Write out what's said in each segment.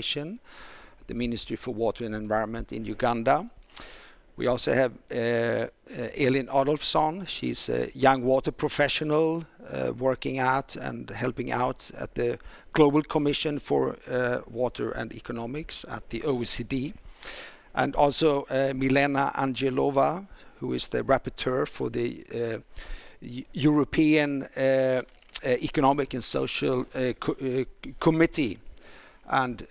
the Ministry for Water and Environment in Uganda. We also have Elin Adolfsson. She's a young water professional working at and helping out at the Global Commission for Water and Economics at the OECD. And also Milena Angelova, who is the rapporteur for the European Economic and Social Committee, and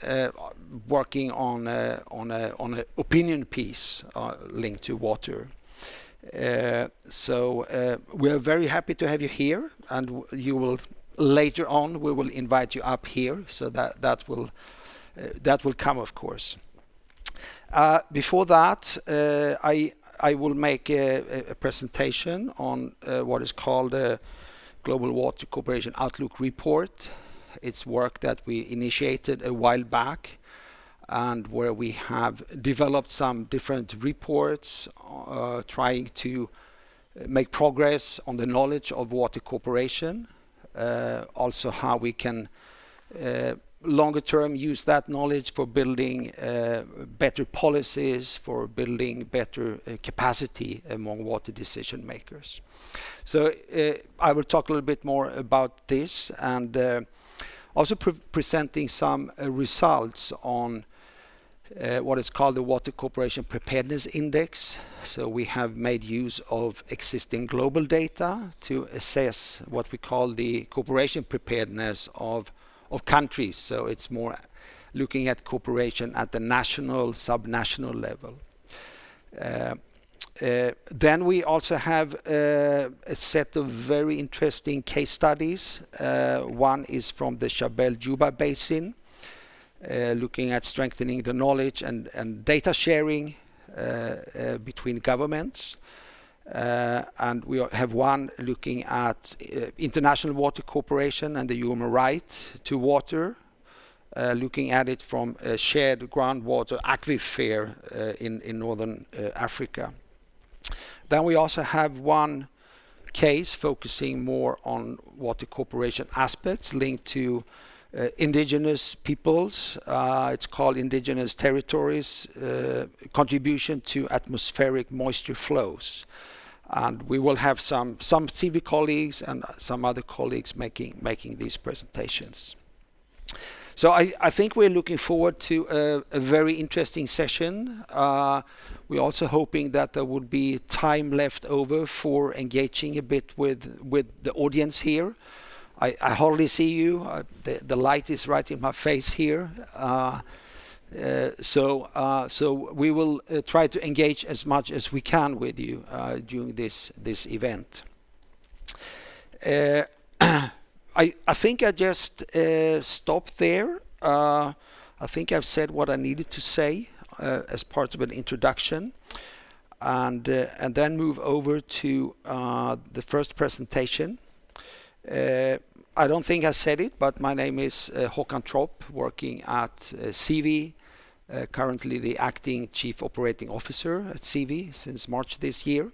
working on an opinion piece linked to water. So we are very happy to have you here, and you will later on we will invite you up here, so that will come, of course. Before that, I will make a presentation on what is called a Global Water Cooperation Outlook Report. It's work that we initiated a while back, and where we have developed some different reports trying to make progress on the knowledge of water cooperation, also how we can longer term use that knowledge for building better policies, for building better capacity among water decision makers. So I will talk a little bit more about this, and also presenting some results on what is called the Water Cooperation Preparedness Index. So we have made use of existing global data to assess what we call the cooperation preparedness of countries. So it's more looking at cooperation at the national, subnational level. Then we also have a set of very interesting case studies. One is from the Shabelle-Juba Basin, looking at strengthening the knowledge and data sharing between governments. And we have one looking at international water cooperation and the human right to water, looking at it from a shared groundwater aquifer in northern Africa. Then we also have one case focusing more on water cooperation aspects linked to indigenous peoples. It's called Indigenous Territories Contribution to Atmospheric Moisture Flows. And we will have some CV colleagues and some other colleagues making these presentations. So I think we're looking forward to a very interesting session. We're also hoping that there would be time left over for engaging a bit with the audience here. I hardly see you. The light is right in my face here. So we will try to engage as much as we can with you during this event. I think I just stop there. I think I've said what I needed to say as part of an introduction, and then move over to the first presentation. I don't think I said it, but my name is Håkan Tropp, working at CV, currently the acting Chief Operating Officer at CV since March this year,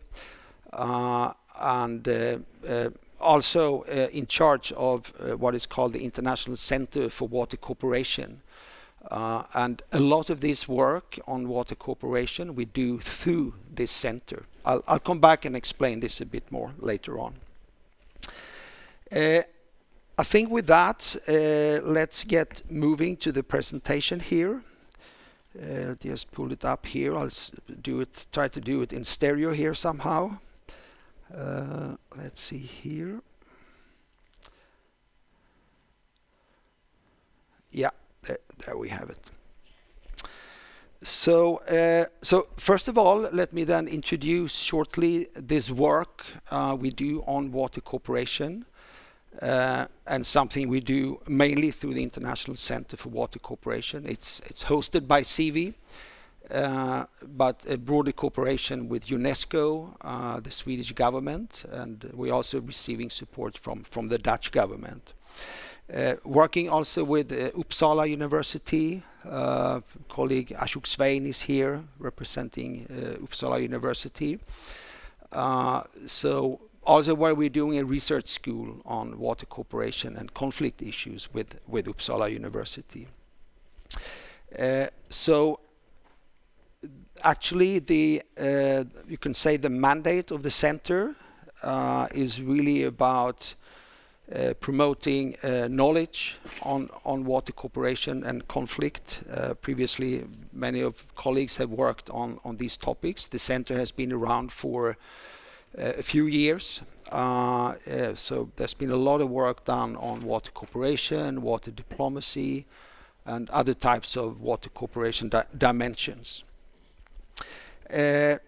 and also in charge of what is called the International Center for Water Cooperation. And a lot of this work on water cooperation we do through this center. I'll come back and explain this a bit more later on. I think with that, let's get moving to the presentation here. Just pull it up here. I'll try to do it in stereo here somehow. Let's see here. Yeah, there we have it. So first of all, let me then introduce shortly this work we do on water cooperation, and something we do mainly through the International Center for Water Cooperation. It's hosted by CV, but a broader cooperation with UNESCO, the Swedish government, and we're also receiving support from the Dutch government. Working also with Uppsala University, colleague Ashok Svein is here representing Uppsala University. So also where we're doing a research school on water cooperation and conflict issues with Uppsala University. So actually, you can say the mandate of the center is really about promoting knowledge on water cooperation and conflict. Previously, many of colleagues have worked on these topics. The center has been around for a few years. So there's been a lot of work done on water cooperation, water diplomacy, and other types of water cooperation dimensions. I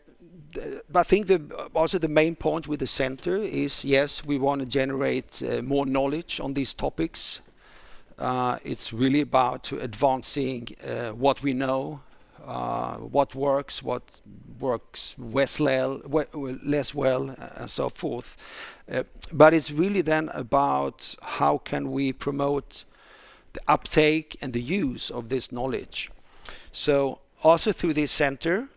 think also the main point with the center is, yes, we want to generate more knowledge on these topics. It's really about advancing what we know, what works less well, and so forth. But it's really then about how can we promote the uptake and the use of this knowledge. So also through this center,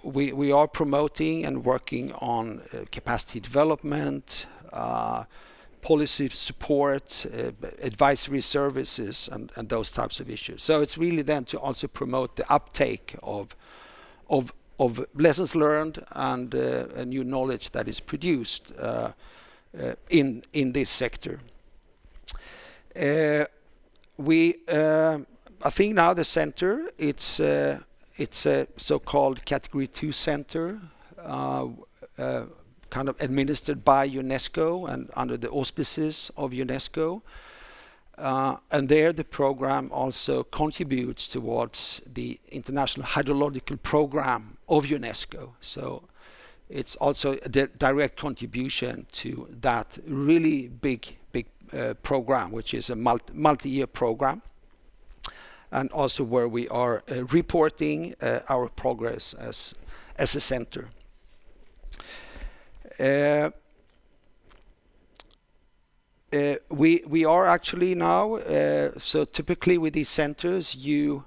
we are promoting and working on capacity development, policy support, advisory services, and those types of issues. So it's really then to also promote the uptake of lessons learned and new knowledge that is produced in this sector. I think now the center, it's a so-called Category 2 center, kind of administered by UNESCO and under the auspices of UNESCO. And there the program also contributes towards the International Hydrological Program of UNESCO. So it's also a direct contribution to that really big program, which is a multi-year program, and also where we are reporting our progress as a center. We are actually now, so typically with these centers, you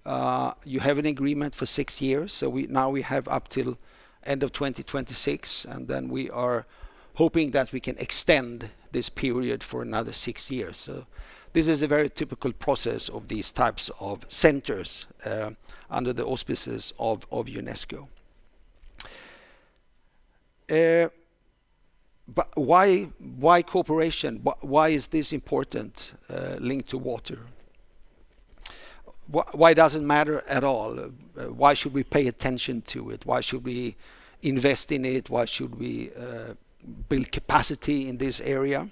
have an agreement for 6 years. So we have up till end of 2026, and then we are hoping that we can extend this period for another 6 years. So this is a very typical process of these types of centers under the auspices of UNESCO. But why cooperation? Why is this important linked to water? Why does it matter at all? Why should we pay attention to it? Why should we invest in it? Why should we build capacity in this area?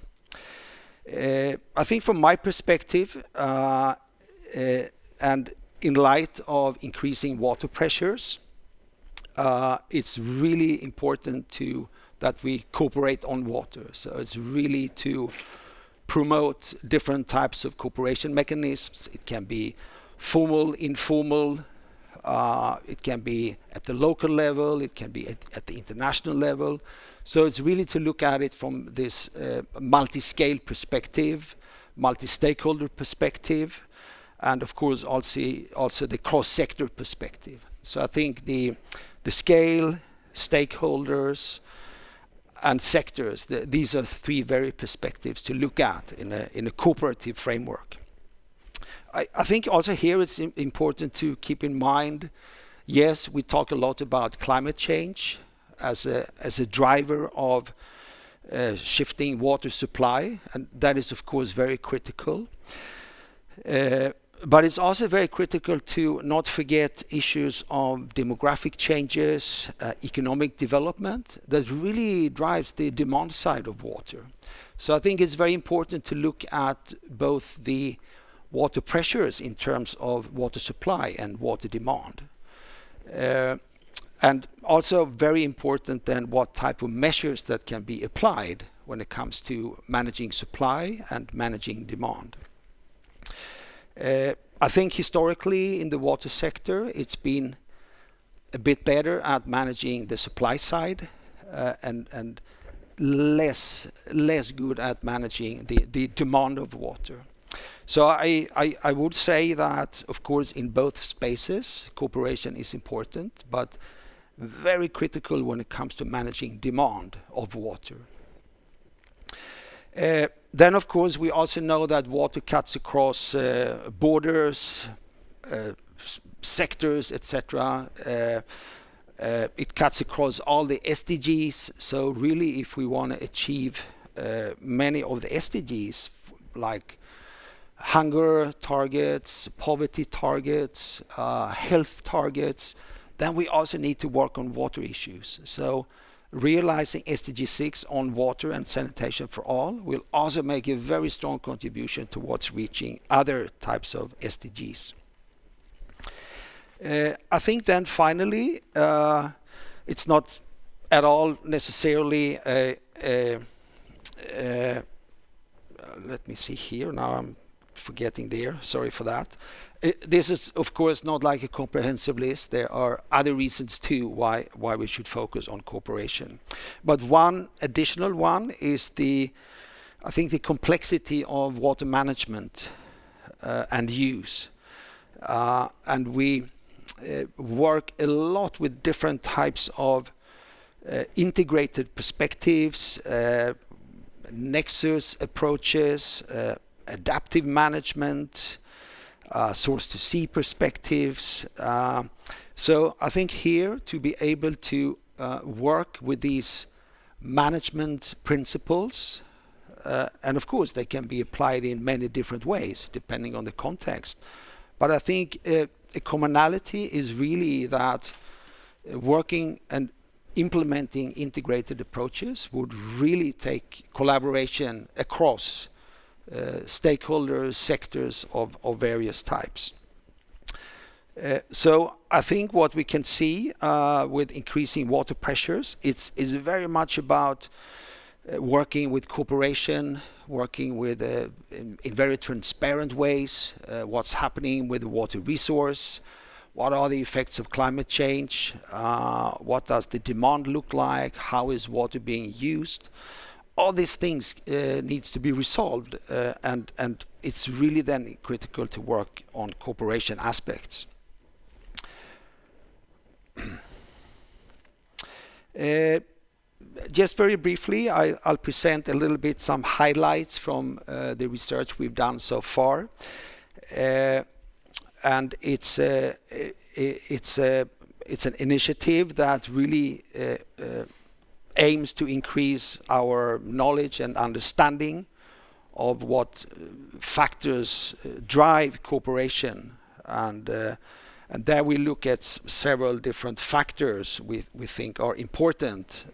I think from my perspective, and in light of increasing water pressures, it's really important that we cooperate on water. So it's really to promote different types of cooperation mechanisms. It can be formal, informal, it can be at the local level, it can be at the international level. So it's really to look at it from this multi-scale perspective, multi-stakeholder perspective, and of course also the cross-sector perspective. So I think the scale, stakeholders, and sectors, these are three very perspectives to look at in a cooperative framework. I think also here it's important to keep in mind, yes, we talk a lot about climate change as a driver of shifting water supply, and that is of course very critical. But it's also very critical to not forget issues of demographic changes, economic development that really drives the demand side of water. So I think it's very important to look at both the water pressures in terms of water supply and water demand. And also very important then what type of measures that can be applied when it comes to managing supply and managing demand. I think historically in the water sector it's been a bit better at managing the supply side and less good at managing the demand of water. So I would say that of course in both spaces cooperation is important, but very critical when it comes to managing demand of water. Then of course we also know that water cuts across borders, sectors, etc. It cuts across all the SDGs. So really, if we want to achieve many of the SDGs, like hunger targets, poverty targets, health targets, then we also need to work on water issues. So realizing SDG 6 on water and sanitation for all will also make a very strong contribution towards reaching other types of SDGs. I think then finally, it's not at all necessarily let me see here, now I'm forgetting there, sorry for that. This is of course not like a comprehensive list. There are other reasons too why we should focus on cooperation. But one additional one is I think the complexity of water management and use. And we work a lot with different types of integrated perspectives, nexus approaches, adaptive management, source to sea perspectives. So I think here to be able to work with these management principles, and of course they can be applied in many different ways depending on the context. But I think a commonality is really that working and implementing integrated approaches would really take collaboration across stakeholders, sectors of various types. So I think what we can see with increasing water pressures, is very much about working with cooperation, working with in very transparent ways, what's happening with the water resource, what are the effects of climate change, what does the demand look like, how is water being used. All these things needs to be resolved, and it's really then critical to work on cooperation aspects. Just very briefly, I'll present a little bit some highlights from the research we've done so far, and it's an initiative that really aims to increase our knowledge and understanding of what factors drive cooperation, and there we look at several different factors we think are important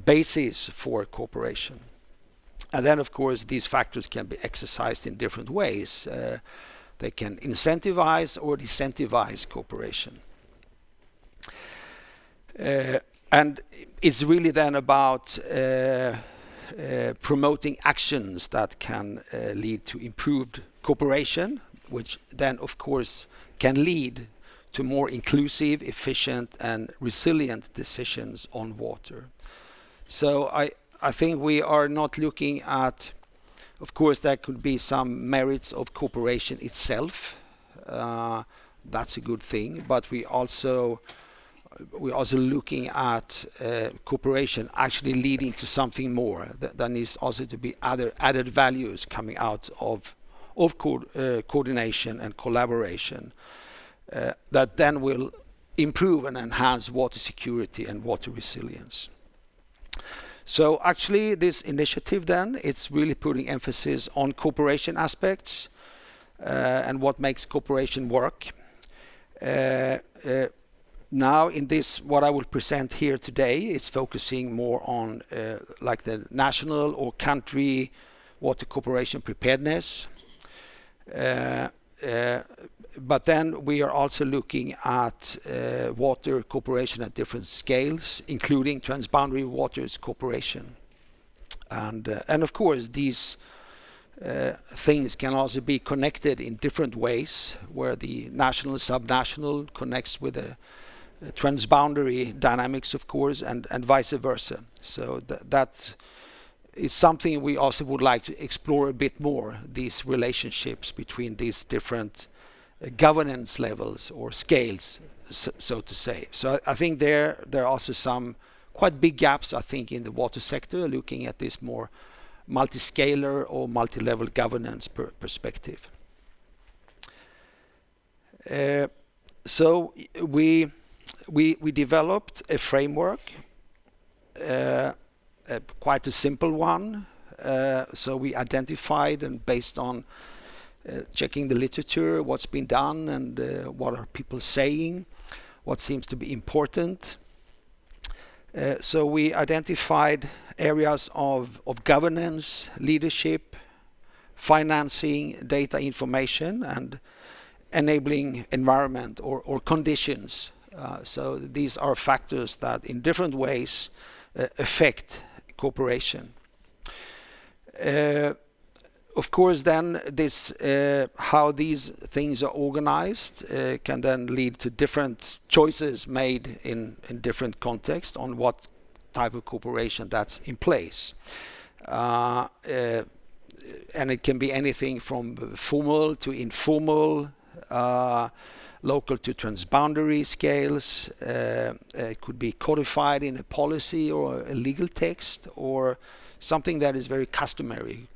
bases for cooperation. And then of course these factors can be exercised in different ways. They can incentivize or disincentivize cooperation. And it's really then about promoting actions that can lead to improved cooperation, which then of course can lead to more inclusive, efficient and resilient decisions on water. So I think we are not looking at, of course there could be some merits of cooperation itself, that's a good thing, but we're also looking at cooperation actually leading to something more. There needs also to be other added values coming out of coordination and collaboration that then will improve and enhance water security and water resilience. So actually this initiative then, it's really putting emphasis on cooperation aspects and what makes cooperation work. Now in this, what I will present here today, it's focusing more on like the national or country water cooperation preparedness. But then we are also looking at water cooperation at different scales, including transboundary waters cooperation. And of course these things can also be connected in different ways, where the national subnational connects with the transboundary dynamics, of course, and vice versa. So that is something we also would like to explore a bit more, these relationships between these different governance levels or scales, so to say. So I think there are also some quite big gaps, I think, in the water sector, looking at this more multi-scalar or multi-level governance perspective. So we developed a framework, quite a simple one. So we identified, and based on checking the literature, what's been done and what are people saying, what seems to be important. So we identified areas of governance, leadership, financing, data information, and enabling environment or conditions. So these are factors that in different ways affect cooperation. Of course, then this how these things are organized can then lead to different choices made in different contexts on what type of cooperation that's in place. And it can be anything from formal to informal, local to transboundary scales. It could be codified in a policy or a legal text, or something that is very customary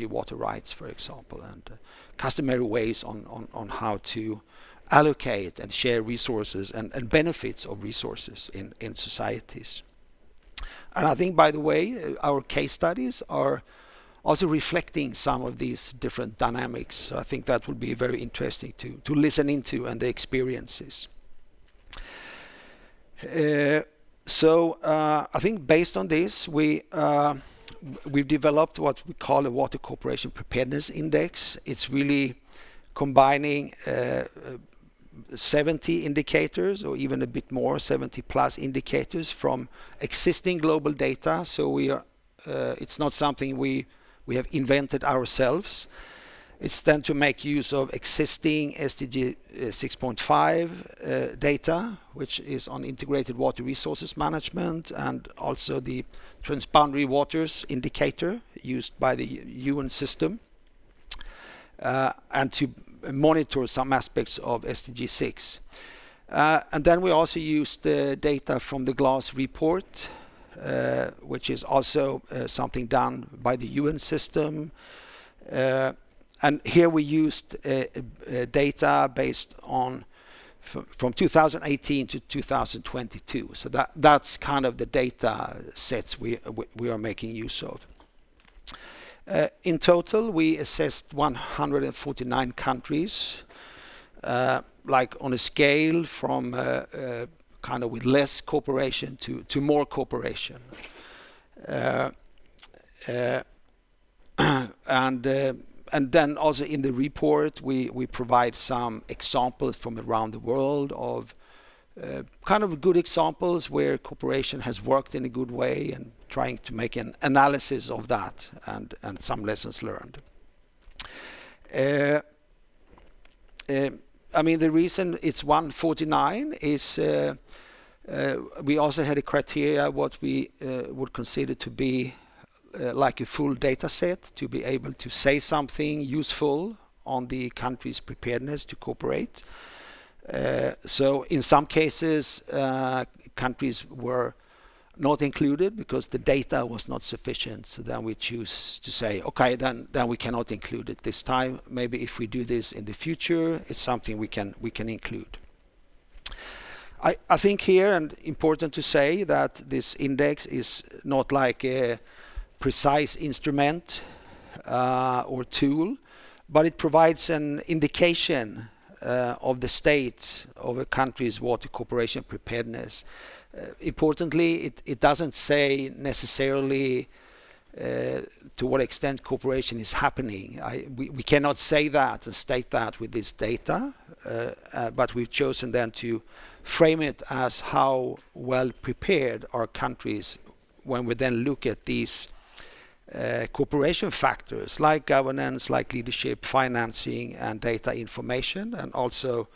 water rights, for example, and customary ways on how to allocate and share resources and benefits of resources in societies. And I think, by the way, our case studies are also reflecting some of these different dynamics. So I think that would be very interesting to listen into, and the experiences. So I think based on this, we've developed what we call a Water Cooperation Preparedness Index. It's really combining 70 indicators, or even a bit more, 70 plus indicators from existing global data. So it's not something we have invented ourselves. It's then to make use of existing SDG 6.5 data, which is on integrated water resources management, and also the transboundary waters indicator used by the UN system, and to monitor some aspects of SDG 6. And then we also used data from the GLASS report, which is also something done by the UN system. And here we used data based on from 2018 to 2022. So that's kind of the data sets we are making use of. In total, we assessed 149 countries, like on a scale from kind of with less cooperation to more cooperation. And then also in the report, we provide some examples from around the world of kind of good examples where cooperation has worked in a good way, and trying to make an analysis of that and some lessons learned. I mean, the reason it's 149 is we also had a criteria what we would consider to be like a full data set to be able to say something useful on the country's preparedness to cooperate. So in some cases, countries were not included because the data was not sufficient. So then we choose to say, okay, then we cannot include it this time. Maybe if we do this in the future, it's something we can include. I think here, and important to say, that this index is not like a precise instrument or tool, but it provides an indication of the state of a country's water cooperation preparedness. Importantly, it doesn't say necessarily to what extent cooperation is happening. We cannot say that and state that with this data, but we've chosen then to frame it as how well prepared are countries when we then look at these cooperation factors like governance, like leadership, financing, and data information, and also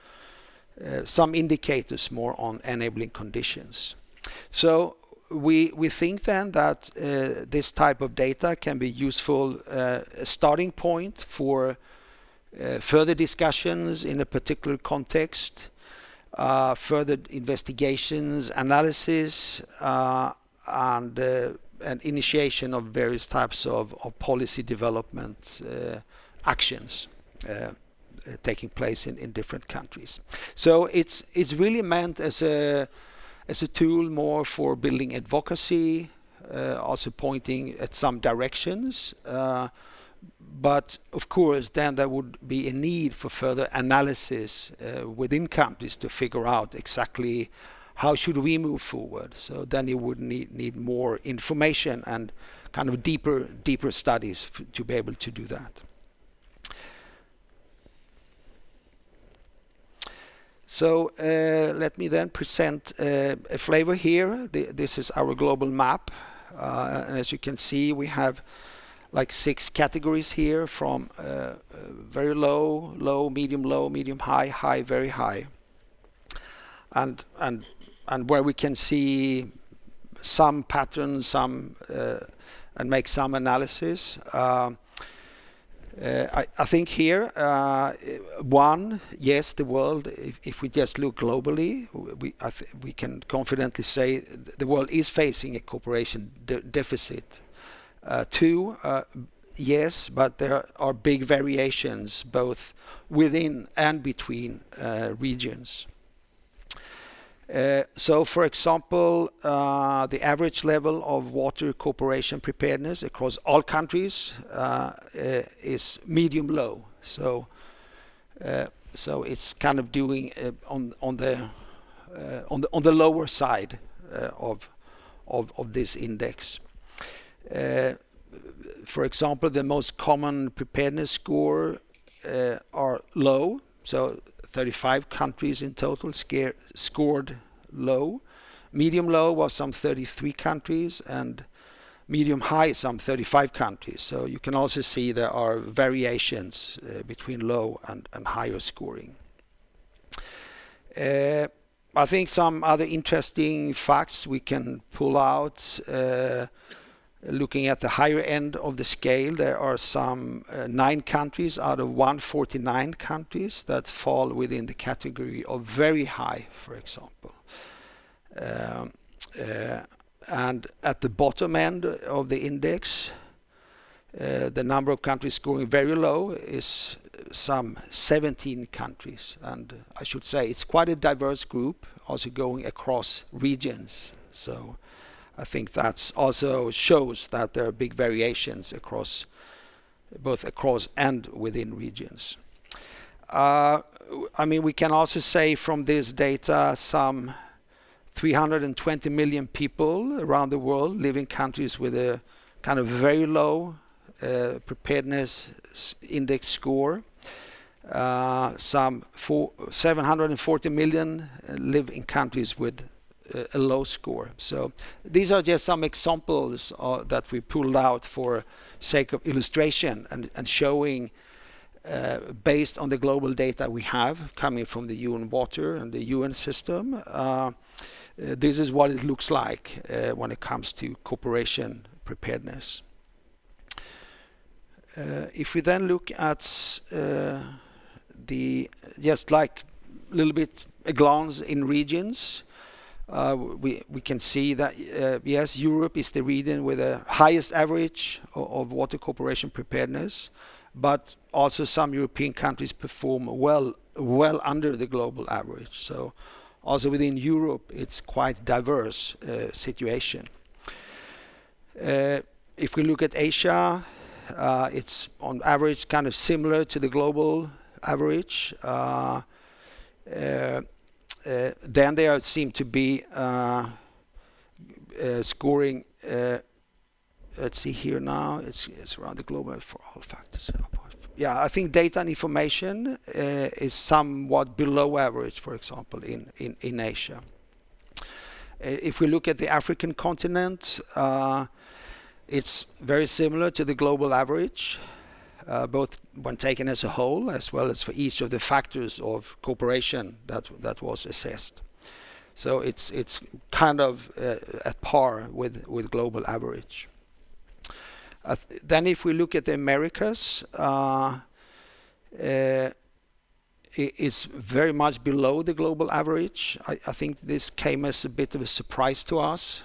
some indicators more on enabling conditions. So we think then that this type of data can be useful a starting point for further discussions in a particular context, further investigations, analysis, and initiation of various types of policy development actions. taking place in different countries. So it's really meant as a tool more for building advocacy, also pointing at some directions. But of course, then there would be a need for further analysis within countries to figure out exactly how should we move forward. So then you would need more information and kind of deeper studies to be able to do that. So let me then present a flavor here. This is our global map. And as you can see, we have like 6 categories here, from very low, medium, high, very high. And where we can see some patterns, and make some analysis. I think here, yes, the world, if we just look globally, we can confidently say the world is facing a cooperation deficit. 2, yes, but there are big variations both within and between regions. So, for example, the average level of water cooperation preparedness across all countries is medium-low. So it's kind of doing on the lower side of this index. For example, the most common preparedness score are low. So 35 countries in total scored low. Medium low was some 33 countries, and medium high some 35 countries. So you can also see there are variations between low and higher scoring. I think some other interesting facts we can pull out. Looking at the higher end of the scale, there are some 9 countries out of 149 countries that fall within the category of very high, for example. And at the bottom end of the index, the number of countries scoring very low is some 17 countries. And I should say it's quite a diverse group, also going across regions. So I think that also shows that there are big variations both across and within regions. I mean, we can also say from this data some 320 million people around the world live in countries with a kind of very low preparedness index score. Some 740 million live in countries with a low score. So these are just some examples that we pulled out for sake of illustration and showing, based on the global data we have coming from the UN water and the UN system, this is what it looks like when it comes to cooperation preparedness. If we then look at just like a little bit a glance in regions, we can see that yes, Europe is the region with the highest average of water cooperation preparedness, but also some European countries perform well under the global average. So also within Europe, it's quite diverse situation. If we look at Asia, it's on average kind of similar to the global average. Then there seem to be scoring. Let's see here now. It's around the global for all factors. Yeah, I think data and information is somewhat below average, for example, in Asia. If we look at the African continent, it's very similar to the global average, both when taken as a whole as well as for each of the factors of cooperation that was assessed. So it's kind of at par with global average. Then if we look at the Americas, it's very much below the global average. I think this came as a bit of a surprise to us,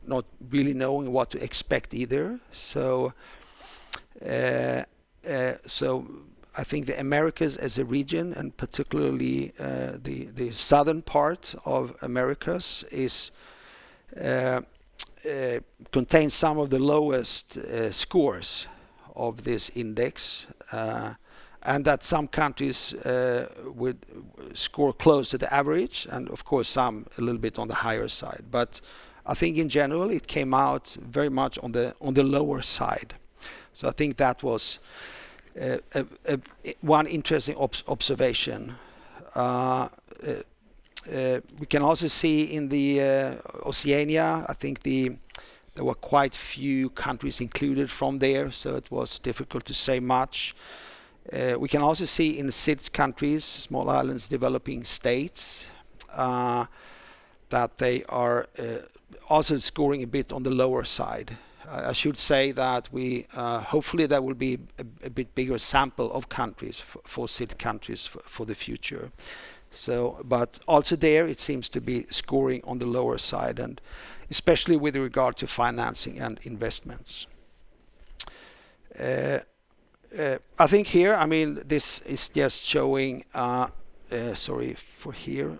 not really knowing what to expect either. So I think the Americas as a region, and particularly the southern part of Americas, is contains some of the lowest scores of this index, and that some countries would score close to the average, and of course some a little bit on the higher side. But I think in general it came out very much on the lower side. So I think that was one interesting observation. We can also see in the Oceania, I think there were quite few countries included from there, so it was difficult to say much. We can also see in the SIDS countries, small islands developing states, that they are also scoring a bit on the lower side. I should say that we hopefully there will be a bit bigger sample of countries for SID countries for the future. So, but also there it seems to be scoring on the lower side, and especially with regard to financing and investments. I think here, I mean, this is just showing. Sorry for here.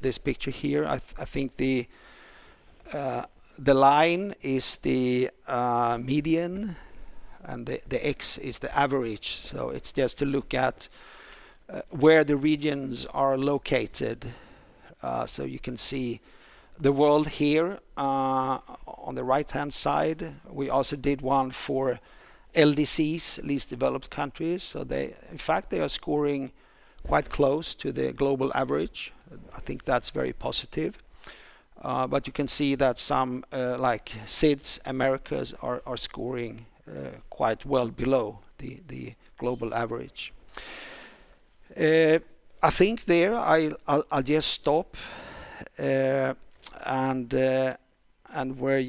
This picture here. I think the line is the median, and the X is the average. So it's just to look at where the regions are located. So you can see the world here on the right-hand side. We also did one for LDCs, least developed countries. So in fact, they are scoring quite close to the global average. I think that's very positive. But you can see that some like SIDS Americas are scoring quite well below the global average. I think there I'll just stop, and where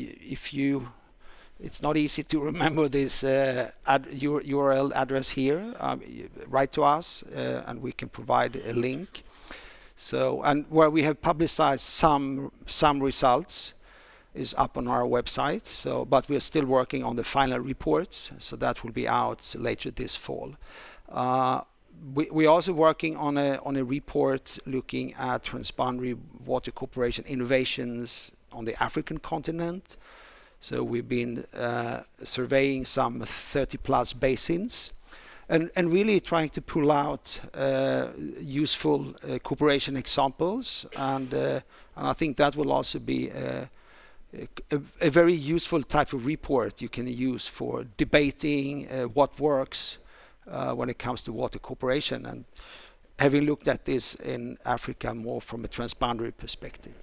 it's not easy to remember this URL address here. Write to us, and we can provide a link. So, and where we have publicized some results is up on our website. So, but we are still working on the final reports, so that will be out later this fall. We're also working on a report looking at transboundary water cooperation innovations on the African continent. So we've been surveying some 30 plus basins and really trying to pull out useful cooperation examples, and I think that will also be a very useful type of report you can use for debating what works when it comes to water cooperation, and having looked at this in Africa more from a transboundary perspective.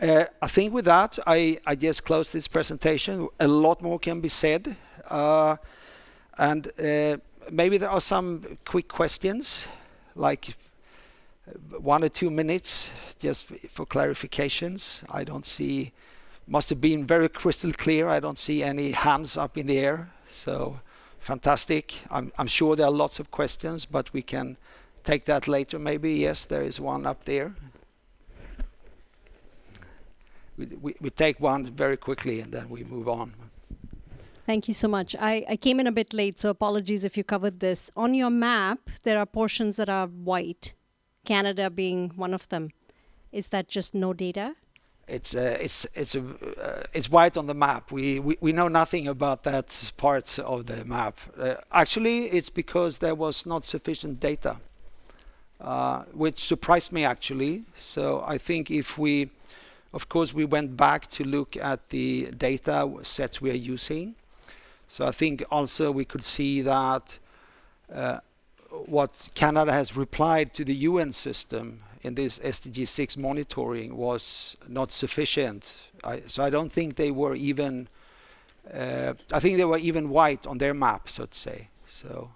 I think with that, I just close this presentation. A lot more can be said, and maybe there are some quick questions, like 1 or 2 minutes, just for clarifications. I don't see, must have been very crystal clear. I don't see any hands up in the air, so fantastic. I'm sure there are lots of questions, but we can take that later maybe. Yes, there is one up there. We take one very quickly and then we move on. Thank you so much. I came in a bit late, so apologies if you covered this. On your map, there are portions that are white, Canada being one of them. Is that just no data? It's white on the map. We know nothing about that part of the map. Actually, it's because there was not sufficient data, which surprised me actually. So I think if we, of course, we went back to look at the data sets we are using. So I think also we could see that what Canada has replied to the UN system in this SDG 6 monitoring was not sufficient. So I don't think they were even, I think they were even white on their map, so to say. So,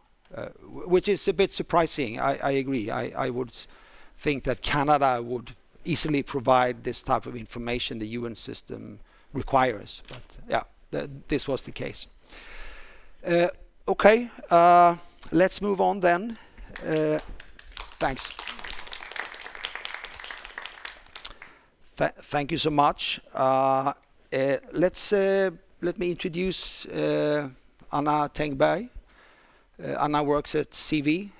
which is a bit surprising. I agree. I would think that Canada would easily provide this type of information the UN system requires. But yeah, this was the case. Okay, let's move on then. Thanks. Thank you so much. Let me introduce Anna Tengberg, Anna works at CV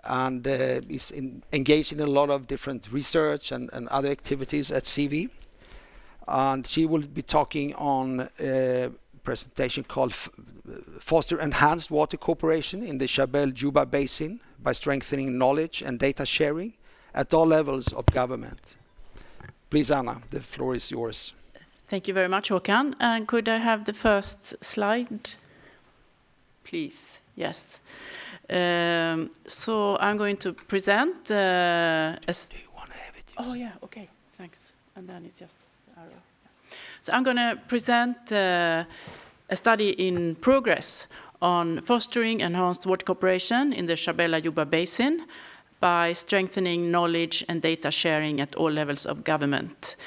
and is engaged in a lot of different research and other activities at CV. And she will be talking on a presentation called Foster Enhanced Water Cooperation in the Shabelle-Juba Basin by strengthening knowledge and data sharing at all levels of government. Please, Anna, the floor is yours. Thank you very much, Håkan. And could I have the first slide, please? Yes. So I'm going to present. Do you want to have it? Oh yeah. Okay. Thanks. And then it's just arrow. Yeah. So I'm going to present a study in progress on fostering enhanced water cooperation in the Shabelle-Juba Basin by strengthening knowledge and data sharing at all levels of government.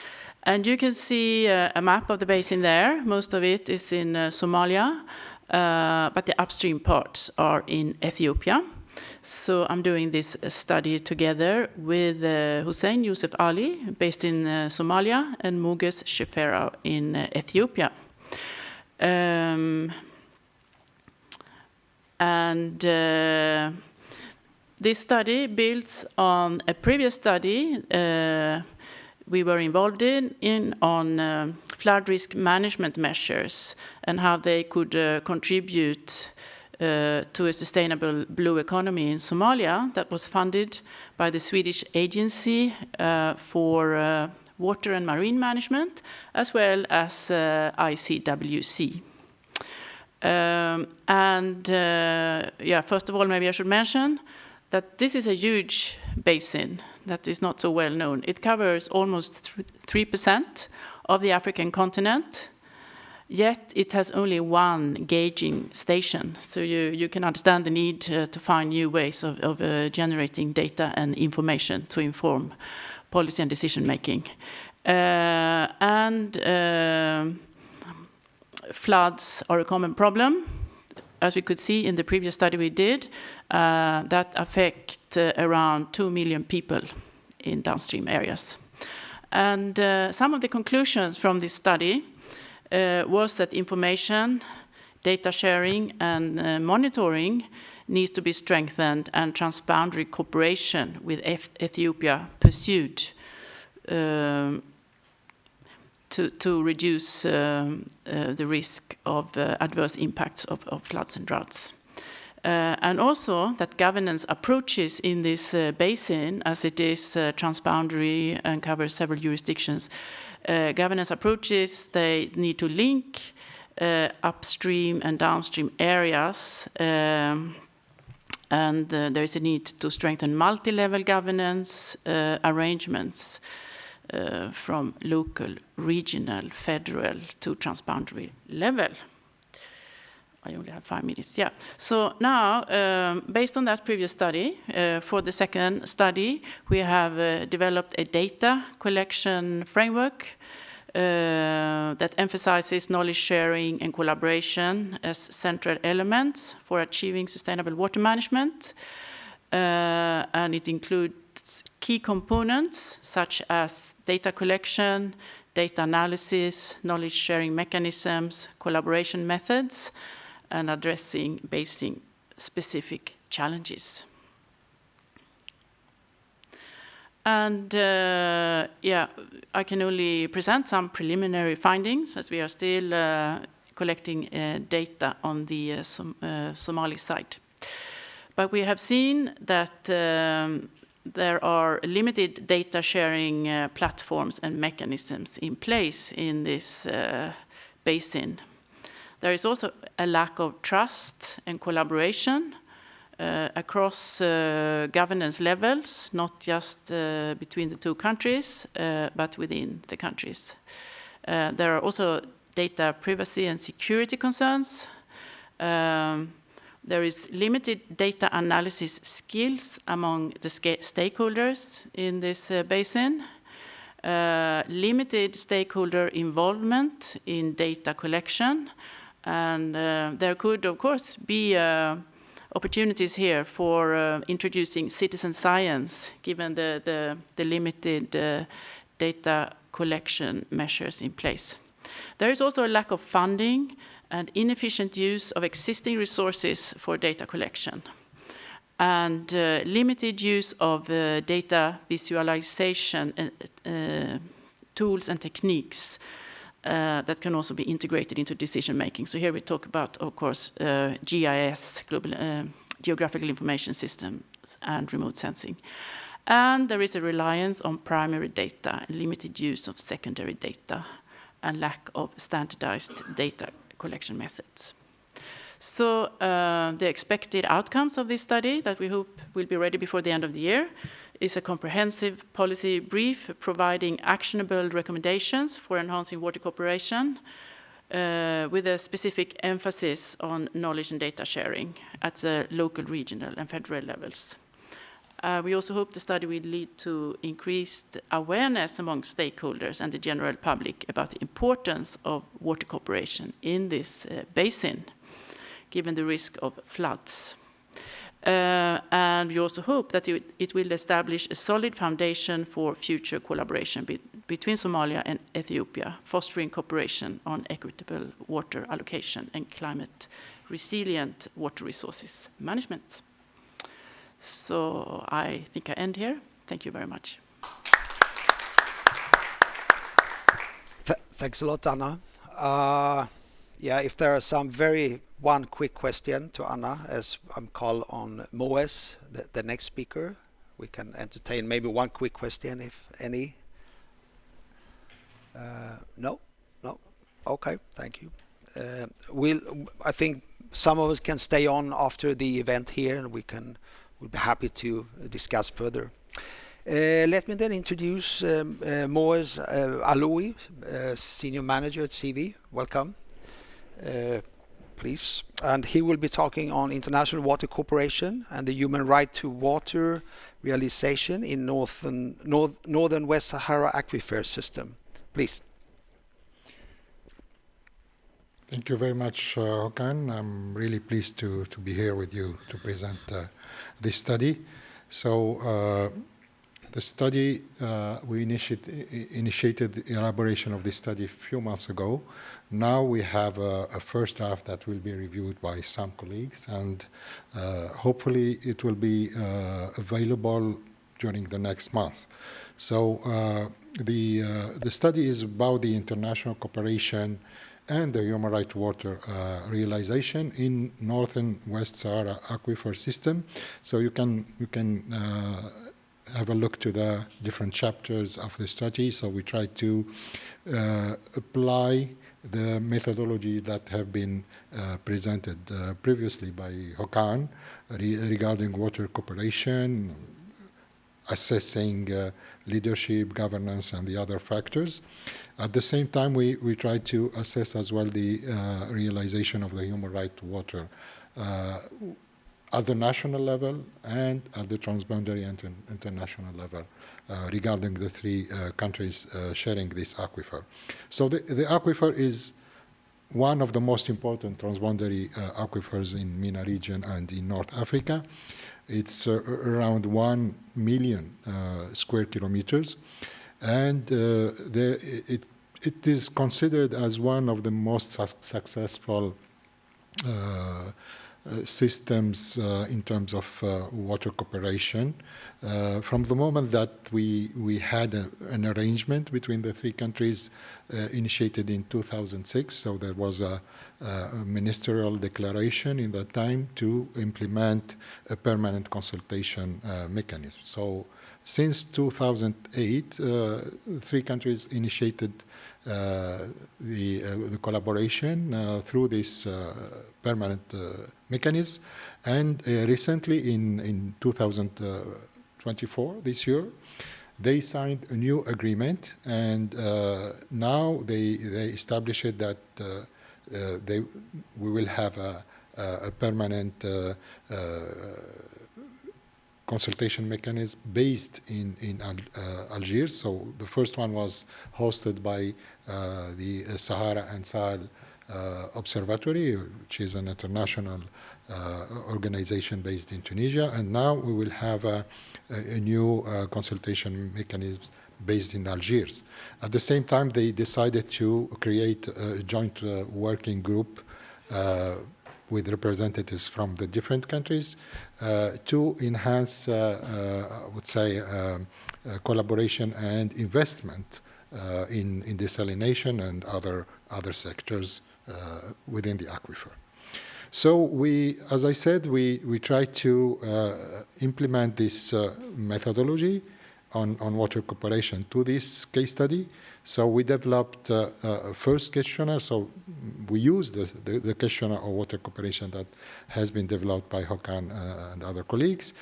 And you can see a map of the basin there. Most of it is in Somalia, but the upstream parts are in Ethiopia. So I'm doing this study together with Hussein Yusuf Ali, based in Somalia, and Muges Shefera in Ethiopia. This study builds on a previous study we were involved in on flood risk management measures and how they could contribute to a sustainable blue economy in Somalia that was funded by the Swedish Agency for Water and Marine Management, as well as ICWC. First of all, maybe I should mention that this is a huge basin that is not so well known. It covers almost 3% of the African continent, yet it has only one gauging station. So you can understand the need to find new ways of generating data and information to inform policy and decision making. Floods are a common problem, as we could see in the previous study we did, that affect around 2 million people in downstream areas. And some of the conclusions from this study was that information, data sharing, and monitoring needs to be strengthened, and transboundary cooperation with Ethiopia pursued to reduce the risk of adverse impacts of floods and droughts. And also that governance approaches in this basin, as it is transboundary and covers several jurisdictions, governance approaches, they need to link upstream and downstream areas, and there is a need to strengthen multi-level governance arrangements from local, regional, federal to transboundary level. I only have 5 minutes, yeah. So now, based on that previous study, for the second study, we have developed a data collection framework that emphasizes knowledge sharing and collaboration as central elements for achieving sustainable water management. And it includes key components such as data collection, data analysis, knowledge sharing mechanisms, collaboration methods, and addressing basin specific challenges. And I can only present some preliminary findings, as we are still collecting data on the Somali side. But we have seen that there are limited data sharing platforms and mechanisms in place in this basin. There is also a lack of trust and collaboration across governance levels, not just between the two countries, but within the countries. There are also data privacy and security concerns. There is limited data analysis skills among the stakeholders in this basin, limited stakeholder involvement in data collection, and there could, of course, be opportunities here for introducing citizen science, given the limited data collection measures in place. There is also a lack of funding and inefficient use of existing resources for data collection, and limited use of data visualization tools and techniques that can also be integrated into decision making. So here we talk about, of course, GIS, Geographical Information Systems, and remote sensing. And there is a reliance on primary data, limited use of secondary data, and lack of standardized data collection methods. So the expected outcomes of this study that we hope will be ready before the end of the year is a comprehensive policy brief providing actionable recommendations for enhancing water cooperation with a specific emphasis on knowledge and data sharing at the local, regional, and federal levels. We also hope the study will lead to increased awareness among stakeholders and the general public about the importance of water cooperation in this basin, given the risk of floods. And we also hope that it will establish a solid foundation for future collaboration between Somalia and Ethiopia, fostering cooperation on equitable water allocation and climate resilient water resources management. So I think I end here. Thank you very much. Thanks a lot, Anna. Yeah, if there are one quick question to Anna, as I'm called on MOES, the next speaker, we can entertain maybe one quick question, if any. No? Okay, thank you. I think some of us can stay on after the event here, and we'll be happy to discuss further. Let me then introduce MOES Aloui, Senior Manager at CV. Welcome. Please. And he will be talking on international water cooperation and the human right to water realization in northern West Sahara aquifer system. Please. Thank you very much, Håkan. I'm really pleased to be here with you to present this study. So the study, we initiated the elaboration of this study a few months ago. Now we have a first draft that will be reviewed by some colleagues, and hopefully it will be available during the next month. So the study is about the international cooperation and the human right to water realization in northern West Sahara aquifer system. So you can have a look to the different chapters of the study. So we try to apply the methodology that have been presented previously by Håkan regarding water cooperation, assessing leadership, governance, and the other factors. At the same time, we try to assess as well the realization of the human right to water at the national level and at the transboundary and international level regarding the three countries sharing this aquifer. So the aquifer is one of the most important transboundary aquifers in MENA region and in North Africa. It's around 1 million square kilometers, and it is considered as one of the most successful systems in terms of water cooperation. From the moment that we had an arrangement between the three countries initiated in 2006, so there was a ministerial declaration in that time to implement a permanent consultation mechanism. So since 2008, three countries initiated the collaboration through this permanent mechanism, and recently in 2024, this year, they signed a new agreement, and now they established that we will have a permanent consultation mechanism based in Algiers. So the first one was hosted by the Sahara and Sahel Observatory, which is an international organization based in Tunisia, and now we will have a new consultation mechanism based in Algiers. At the same time, they decided to create a joint working group with representatives from the different countries to enhance, I would say, collaboration and investment in desalination and other sectors within the aquifer. So as I said, we try to implement this methodology on water cooperation to this case study. So we developed a first questionnaire. So we used the questionnaire of water cooperation that has been developed by Håkan and other colleagues,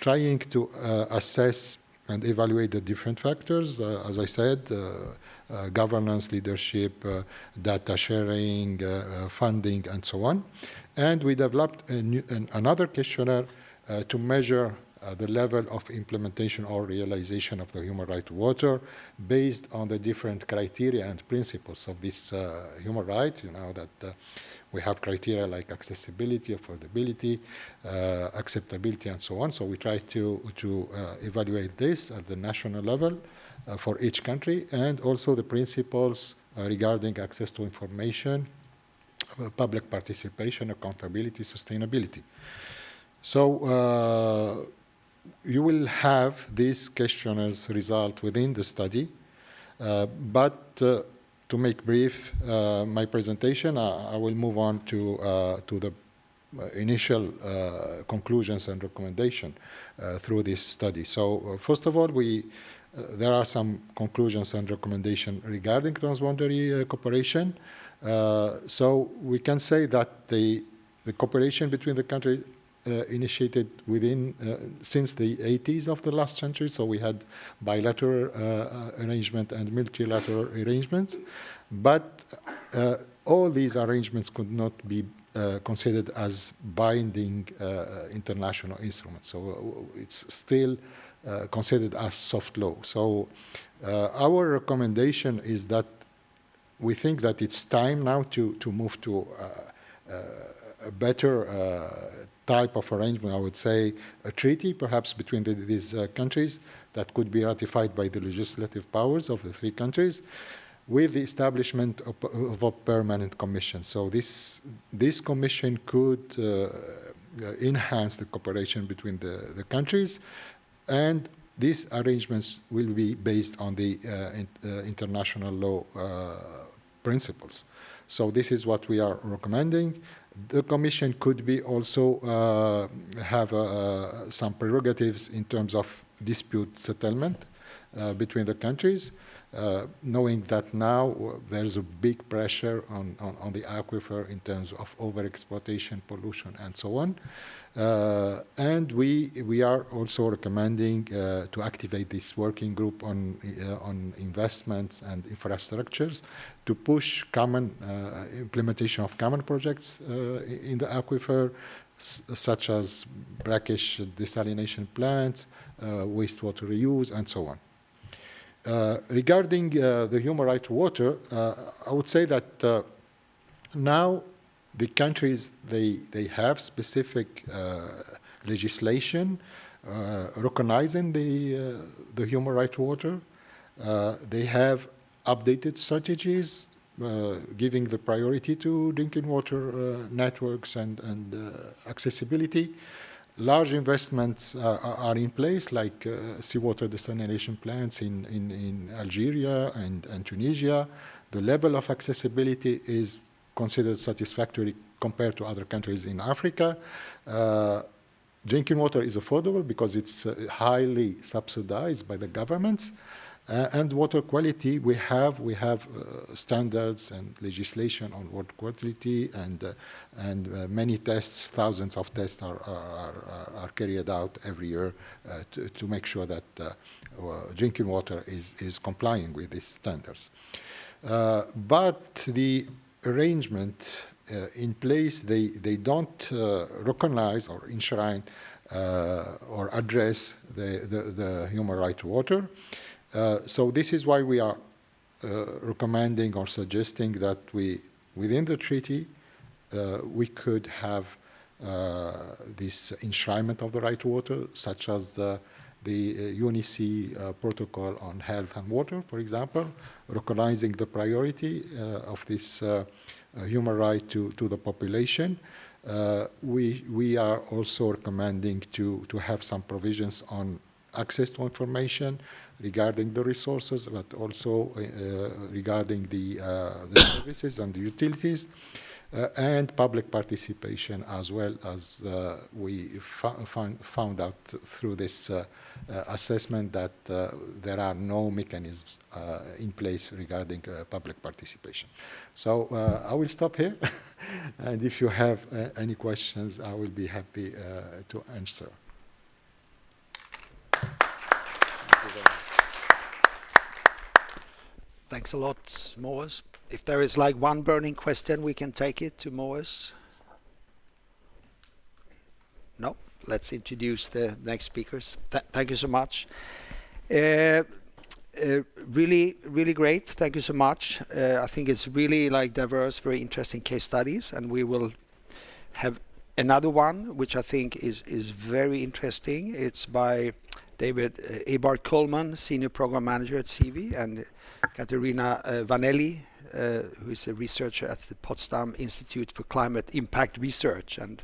trying to assess and evaluate the different factors, as I said, governance, leadership, data sharing, funding, and so on. And we developed another questionnaire to measure the level of implementation or realization of the human right to water based on the different criteria and principles of this human right. You know that we have criteria like accessibility, affordability, acceptability, and so on. So we try to evaluate this at the national level for each country, and also the principles regarding access to information, public participation, accountability, sustainability. So you will have these questionnaires result within the study, but to make brief my presentation, I will move on to the initial conclusions and recommendation through this study. So first of all, there are some conclusions and recommendations regarding transboundary cooperation. So we can say that the cooperation between the countries initiated since the 80s of the last century. So we had bilateral arrangement and multilateral arrangements, but all these arrangements could not be considered as binding international instruments. So it's still considered as soft law. So our recommendation is that we think that it's time now to move to a better type of arrangement, I would say a treaty perhaps between these countries that could be ratified by the legislative powers of the three countries with the establishment of a permanent commission. So this commission could enhance the cooperation between the countries, and these arrangements will be based on the international law principles. So this is what we are recommending. The Commission could be also have some prerogatives in terms of dispute settlement between the countries, knowing that now there's a big pressure on the aquifer in terms of overexploitation, pollution, and so on. And we are also recommending to activate this working group on investments and infrastructures to push common implementation of common projects in the aquifer, such as brackish desalination plants, wastewater reuse, and so on. Regarding the human right to water, I would say that now the countries, they have specific legislation recognizing the human right to water. They have updated strategies giving the priority to drinking water networks and accessibility. Large investments are in place, like seawater desalination plants in Algeria and Tunisia. The level of accessibility is considered satisfactory compared to other countries in Africa. Drinking water is affordable because it's highly subsidized by the governments. And water quality, we have standards and legislation on water quality, and many tests, thousands of tests are carried out every year to make sure that drinking water is complying with these standards. But the arrangement in place, they don't recognize or enshrine or address the human right to water. So this is why we are recommending or suggesting that within the treaty, we could have this enshrinement of the right to water, such as the UNEC protocol on health and water, for example, recognizing the priority of this human right to the population. We are also recommending to have some provisions on access to information regarding the resources, but also regarding the services and the utilities, and public participation, as well as we found out through this assessment that there are no mechanisms in place regarding public participation. So I will stop here, and if you have any questions, I will be happy to answer. Thanks a lot, Moaz. If there is like one burning question, we can take it to Moaz. No? Let's introduce the next speakers. Thank you so much. Really, really great. Thank you so much. I think it's really like diverse, very interesting case studies, and we will have another one, which I think is very interesting. It's by David Abart Coleman, Senior Program Manager at CV, and Katerina Vanelli, who is a researcher at the Potsdam Institute for Climate Impact Research. And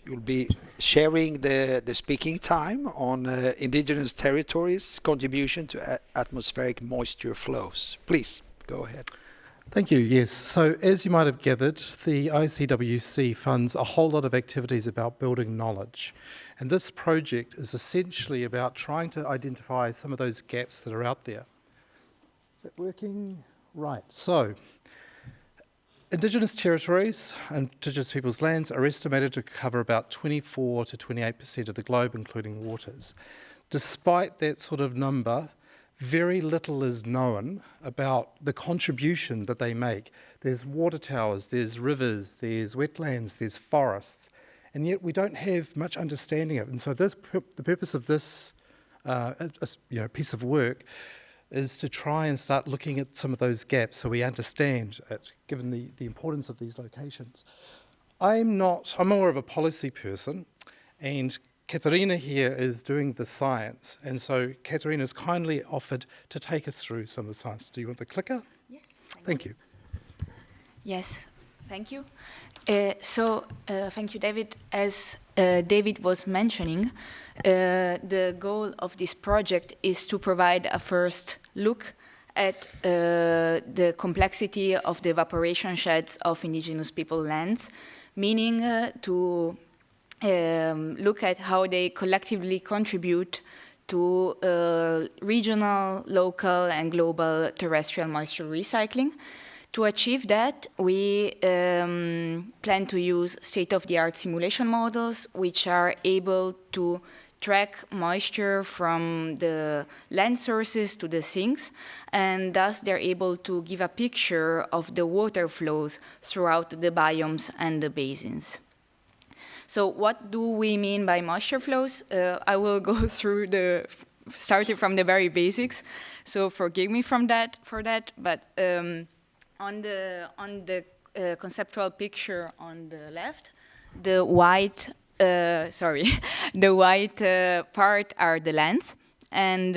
you'll be sharing the speaking time on indigenous territories' contribution to atmospheric moisture flows. Please, go ahead. Thank you. Yes. So as you might have gathered, the ICWC funds a whole lot of activities about building knowledge. And this project is essentially about trying to identify some of those gaps that are out there. Is that working? Right. So Indigenous territories and Indigenous peoples' lands are estimated to cover about 24 to 28% of the globe, including waters. Despite that sort of number, very little is known about the contribution that they make. There's water towers, there's rivers, there's wetlands, there's forests, and yet we don't have much understanding of it. And so the purpose of this piece of work is to try and start looking at some of those gaps so we understand it, given the importance of these locations. I'm more of a policy person, and Katerina here is doing the science, and so Katerina's kindly offered to take us through some of the science. Do you want the clicker? Yes. Thank you. Yes, thank you. Thank you, David. As David was mentioning, the goal of this project is to provide a first look at the complexity of the evaporation sheds of indigenous people lands, meaning to look at how they collectively contribute to regional, local, and global terrestrial moisture recycling. To achieve that, we plan to use state-of-the-art simulation models, which are able to track moisture from the land sources to the sinks, and thus they're able to give a picture of the water flows throughout the biomes and the basins. So what do we mean by moisture flows? I will go through starting from the very basics, so forgive me for that, but on the conceptual picture on the left, the white part are the lands, and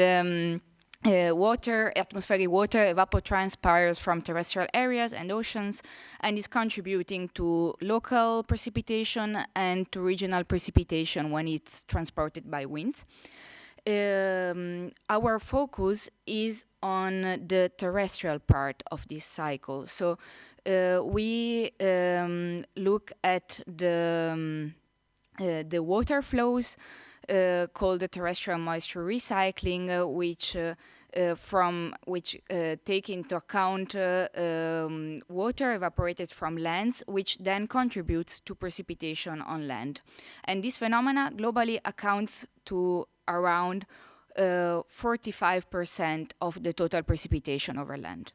atmospheric water evapotranspires from terrestrial areas and oceans, and is contributing to local precipitation and to regional precipitation when it's transported by winds. Our focus is on the terrestrial part of this cycle. So we look at the water flows called the terrestrial moisture recycling, which take into account water evaporated from lands, which then contributes to precipitation on land. And this phenomena globally accounts to around 45% of the total precipitation over land.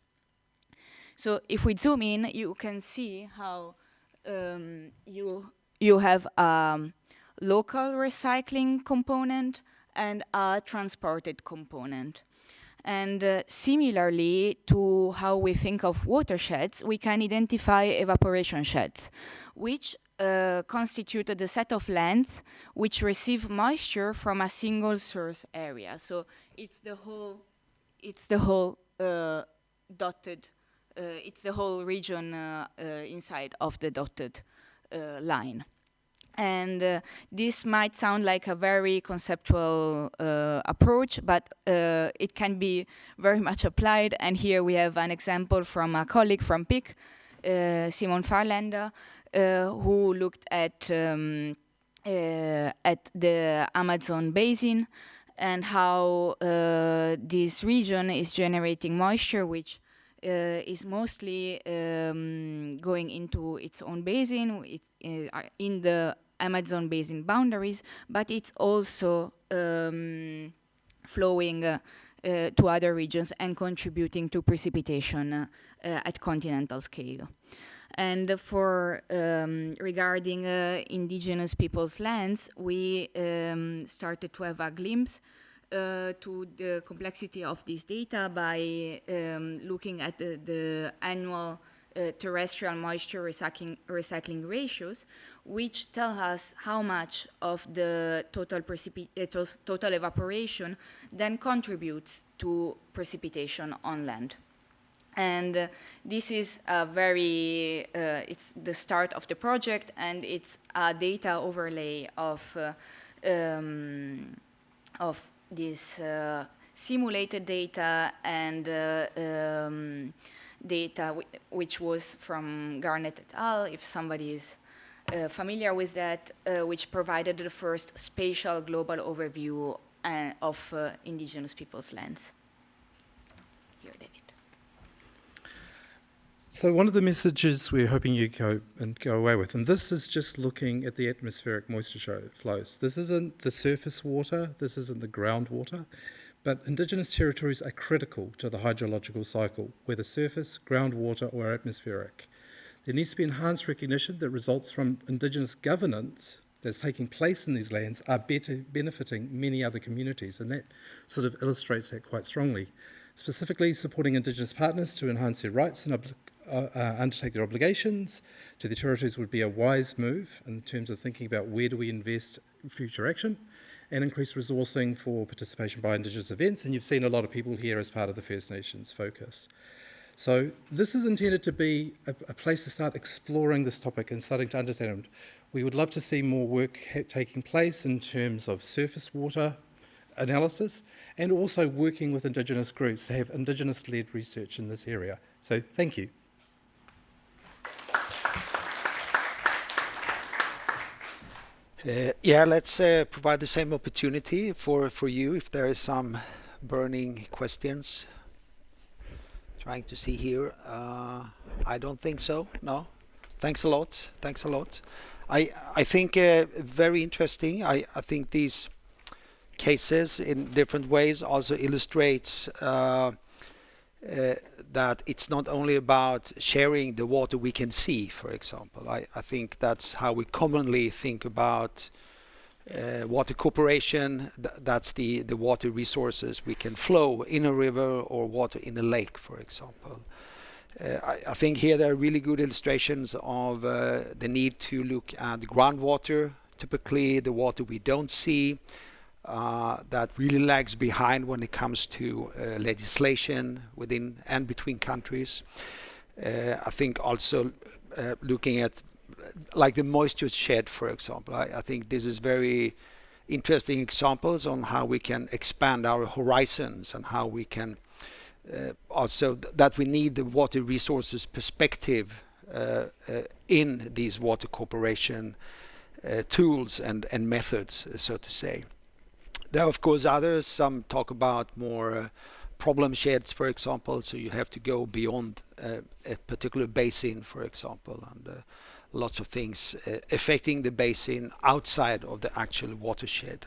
So if we zoom in, you can see how you have a local recycling component and a transported component. And similarly to how we think of watersheds, we can identify evaporation sheds, which constitute the set of lands which receive moisture from a single source area. So it's the whole dotted it's the whole region inside of the dotted line. And this might sound like a very conceptual approach, but it can be very much applied. And here we have an example from a colleague from PIC, Simon Farlander, who looked at the Amazon basin and how this region is generating moisture, which is mostly going into its own basin. It's in the Amazon basin boundaries, but it's also flowing to other regions and contributing to precipitation at continental scale. And for regarding indigenous peoples' lands, we started to have a glimpse to the complexity of this data by looking at the annual terrestrial moisture recycling ratios, which tell us how much of the total evaporation then contributes to precipitation on land. And this is a very, it's the start of the project, and it's a data overlay of this simulated data and data which was from Garnett et al., if somebody is familiar with that, which provided the first spatial global overview of indigenous peoples' lands. Here, David. So one of the messages we're hoping you go away with, and this is just looking at the atmospheric moisture flows. This isn't the surface water, this isn't the groundwater, but Indigenous territories are critical to the hydrological cycle, whether surface, groundwater or atmospheric. There needs to be enhanced recognition that results from Indigenous governance that's taking place in these lands are benefiting many other communities, and that sort of illustrates that quite strongly. Specifically supporting Indigenous partners to enhance their rights and undertake their obligations to the territories would be a wise move in terms of thinking about where do we invest future action and increase resourcing for participation by Indigenous events. And you've seen a lot of people here as part of the First Nations focus. So this is intended to be a place to start exploring this topic and starting to understand it. We would love to see more work taking place in terms of surface water analysis and also working with Indigenous groups to have Indigenous-led research in this area. So thank you. Yeah, let's provide the same opportunity for you if there is some burning questions. Trying to see here. I don't think so. No. Thanks a lot. Thanks a lot. I think very interesting. I think these cases in different ways also illustrates that it's not only about sharing the water we can see, for example. I think that's how we commonly think about water cooperation. That's the water resources we can flow in a river or water in a lake, for example. I think here there are really good illustrations of the need to look at the groundwater, typically the water we don't see, that really lags behind when it comes to legislation within and between countries. I think also looking at like the moisture shed, for example. I think this is very interesting examples on how we can expand our horizons and how we can also that we need the water resources perspective in these water cooperation tools and methods, so to say. There are, of course, others. Some talk about more problem sheds, for example, so you have to go beyond a particular basin, for example, and lots of things affecting the basin outside of the actual watershed.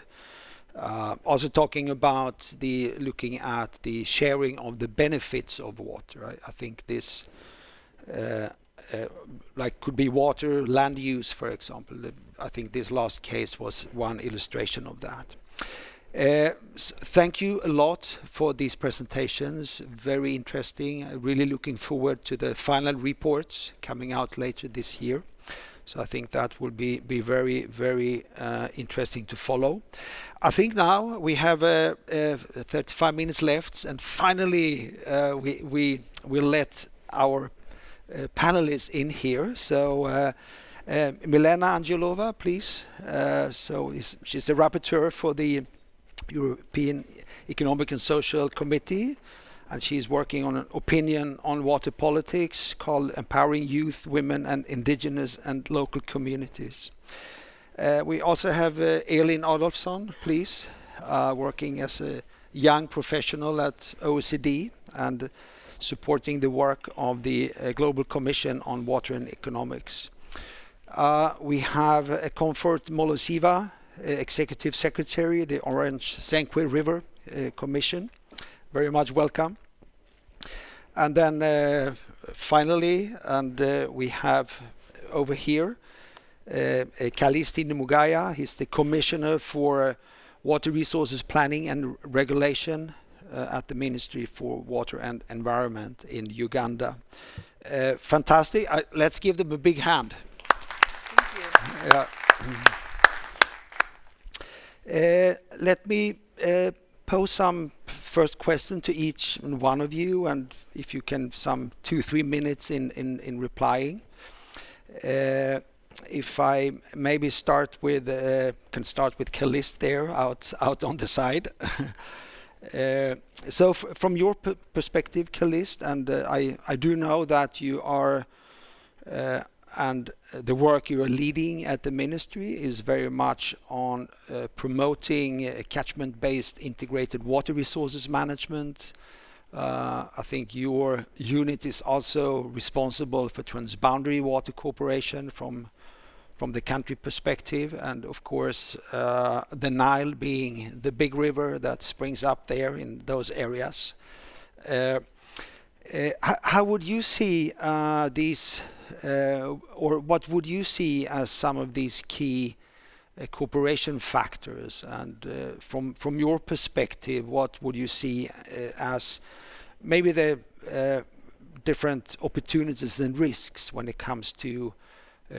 Also talking about looking at the sharing of the benefits of water. I think this like could be water, land use, for example. I think this last case was one illustration of that. Thank you a lot for these presentations. Very interesting. Really looking forward to the final reports coming out later this year. So I think that will be very, very interesting to follow. I think now we have 35 minutes left, and finally we will let our panelists in here. So Milena Angelova, please. She's the rapporteur for the European Economic and Social Committee, and she's working on an opinion on water politics called Empowering Youth, Women and Indigenous and Local Communities. We also have Elin Adolfsson, please, working as a young professional at OECD and supporting the work of the Global Commission on Water and Economics. We have Comfort Molosiva, Executive Secretary, the Orange Senqu River Commission. Very much welcome. And then finally, we have over here Kalisti Mugaya. He's the Commissioner for Water Resources Planning and Regulation at the Ministry for Water and Environment in Uganda. Fantastic. Let's give them a big hand. Thank you. Let me pose some first question to each one of you, and if you can, some 2-3 minutes in replying. If I maybe start with Caliste there out on the side. So from your perspective, Caliste, and I do know that you are and the work you are leading at the ministry is very much on promoting catchment-based integrated water resources management. I think your unit is also responsible for transboundary water cooperation from the country perspective, and of course the Nile being the big river that springs up there in those areas. How would you see these, or what would you see as some of these key cooperation factors? And from your perspective, what would you see as maybe the different opportunities and risks when it comes to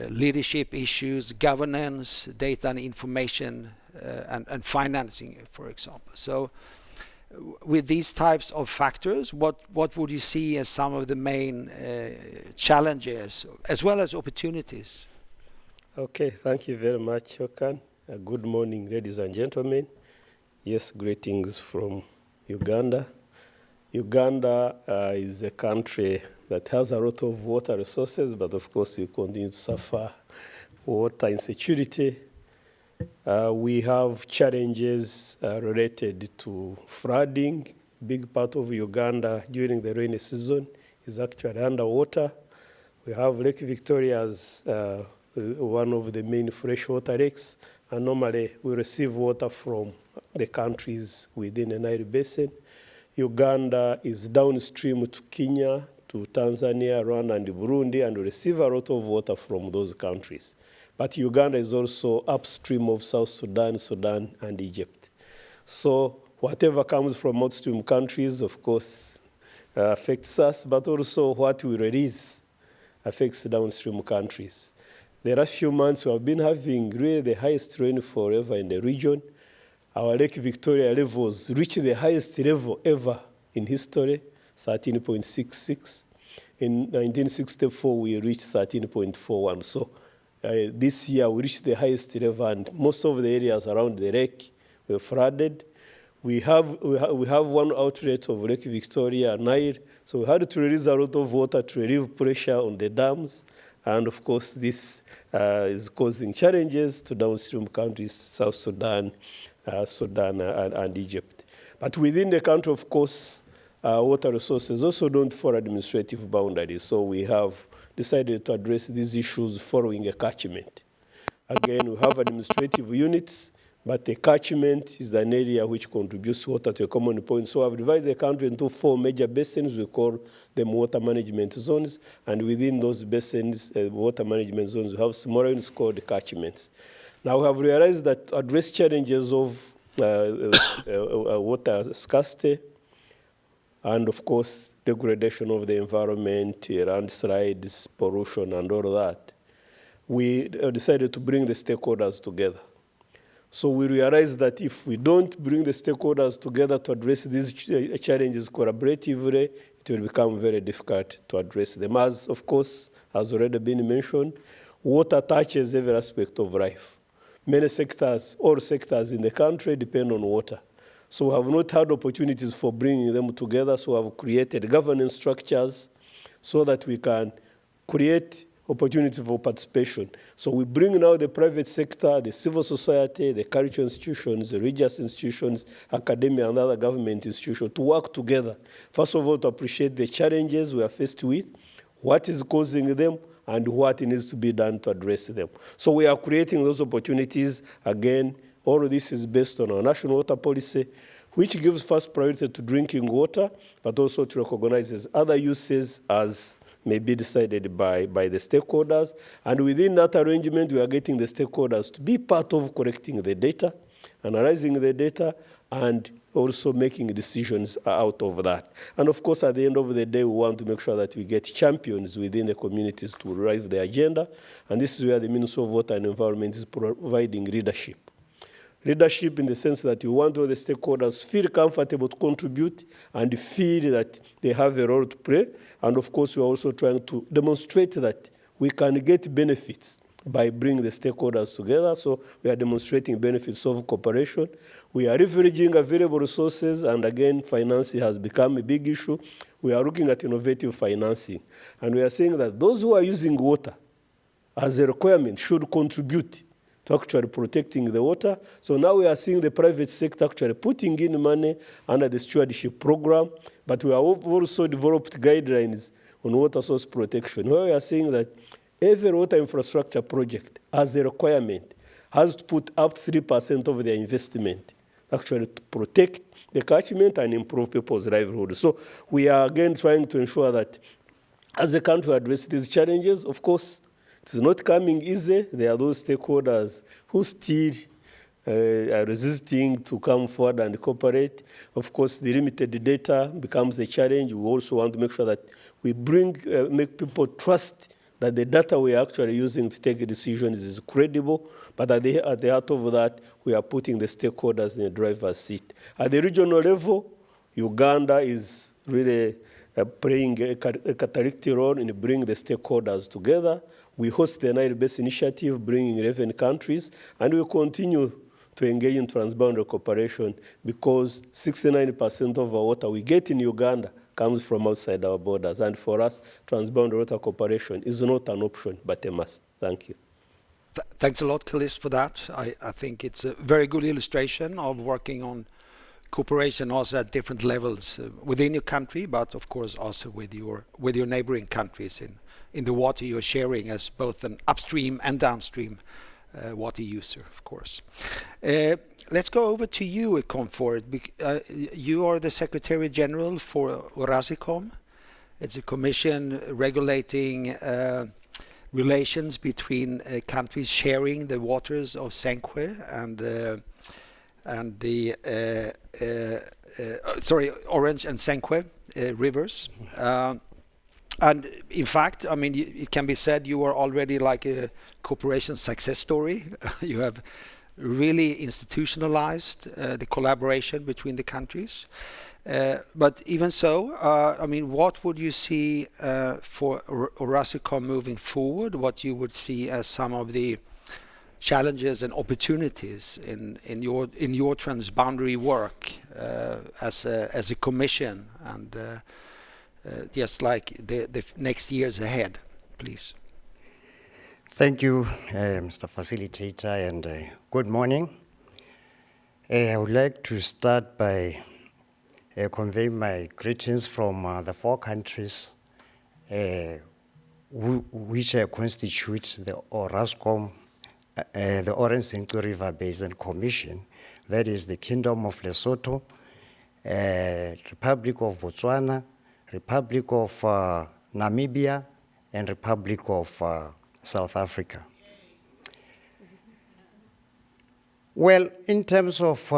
leadership issues, governance, data and information, and financing, for example? So with these types of factors, what would you see as some of the main challenges as well as opportunities? Okay, thank you very much, Håkan. Good morning, ladies and gentlemen. Yes, greetings from Uganda. Uganda is a country that has a lot of water resources, but of course we continue to suffer water insecurity. We have challenges related to flooding. Big part of Uganda during the rainy season is actually underwater. We have Lake Victoria as one of the main freshwater lakes, and normally we receive water from the countries within the Nile Basin. Uganda is downstream to Kenya, to Tanzania, Rwanda, and Burundi, and we receive a lot of water from those countries. But Uganda is also upstream of South Sudan, Sudan, and Egypt. So whatever comes from upstream countries, of course, affects us, but also what we release affects downstream countries. The last few months we have been having really the highest rainfall ever in the region. Our Lake Victoria levels reached the highest level ever in history, 13.66. In 1964, we reached 13.41. So this year, we reached the highest level, and most of the areas around the lake were flooded. We have one outlet of Lake Victoria, Nile, so we had to release a lot of water to relieve pressure on the dams. And of course, this is causing challenges to downstream countries, South Sudan, Sudan, and Egypt. But within the country, of course, water resources also don't follow administrative boundaries. So we have decided to address these issues following a catchment. Again, we have administrative units, but the catchment is an area which contributes water to a common point. So I've divided the country into 4 major basins. We call them water management zones. And within those basins, water management zones, we have smaller units called catchments. Now, we have realized that to address challenges of water scarcity, and of course, degradation of the environment, landslides, pollution, and all that, we decided to bring the stakeholders together. So we realized that if we don't bring the stakeholders together to address these challenges collaboratively, it it will become very difficult to address them. As, of course, has already been mentioned, water touches every aspect of life. Many sectors, all sectors in the country depend on water. So we have not had opportunities for bringing them together, so we have created governance structures so that we can create opportunities for participation. So we bring now the private sector, the civil society, the cultural institutions, the religious institutions, academia, and other government institutions to work together. First of all, to appreciate the challenges we are faced with, what is causing them, and what needs to be done to address them. So we are creating those opportunities. Again, all of this is based on our national water policy, which gives first priority to drinking water, but also to recognize other uses as may be decided by the stakeholders. And within that arrangement, we are getting the stakeholders to be part of collecting the data, analyzing the data, and also making decisions out of that. And of course, at the end of the day, we want to make sure that we get champions within the communities to drive the agenda. And this is where the Ministry of Water and Environment is providing leadership. Leadership in the sense that you want all the stakeholders feel comfortable to contribute and feel that they have a role to play. And of course, we are also trying to demonstrate that we can get benefits by bringing the stakeholders together. So we are demonstrating benefits of cooperation. We are leveraging available resources, and again, financing has become a big issue. We are looking at innovative financing. And we are saying that those who are using water as a requirement should contribute to actually protecting the water. So now we are seeing the private sector actually putting in money under the stewardship program, but we have also developed guidelines on water source protection, where we are saying that every water infrastructure project, as a requirement, has to put up 3% of their investment actually to protect the catchment and improve people's livelihood. So we are again trying to ensure that as a country address these challenges. Of course, it's not coming easy. There are those stakeholders who still are resisting to come forward and cooperate. Of course, the limited data becomes a challenge. We also want to make sure that we make people trust that the data we are actually using to take decisions is credible, but at the heart of that, we are putting the stakeholders in the driver's seat. At the regional level, Uganda is really playing a catalytic role in bringing the stakeholders together. We host the Nile Basin Initiative, bringing 11 countries, and we continue to engage in transboundary cooperation because 69% of our water we get in Uganda comes from outside our borders. And for us, transboundary water cooperation is not an option, but a must. Thank you. Thanks a lot, Caliste, for that. I think it's a very good illustration of working on cooperation also at different levels within your country, but of course also with your neighboring countries in the water you're sharing as both an upstream and downstream water user, of course. Let's go over to you, Comfort. You are the Secretary General for Orasicom. It's a commission regulating relations between countries sharing the waters of Senqu and the Orange and Senqu rivers. And in fact, I mean, it can be said you are already like a cooperation success story. You have really institutionalized the collaboration between the countries. But even so, I mean, what would you see for Orasicom moving forward? What you would see as some of the challenges and opportunities in your transboundary work as a commission and just like the next years ahead, please. Thank you, Mr. Facilitator, and good morning. I would like to start by conveying my greetings from the 4 countries which constitute the Orascom, the Orange Senqu River Basin Commission. That is the Kingdom of Lesotho, Republic of Botswana, Republic of Namibia, and Republic of South Africa. Well, in terms of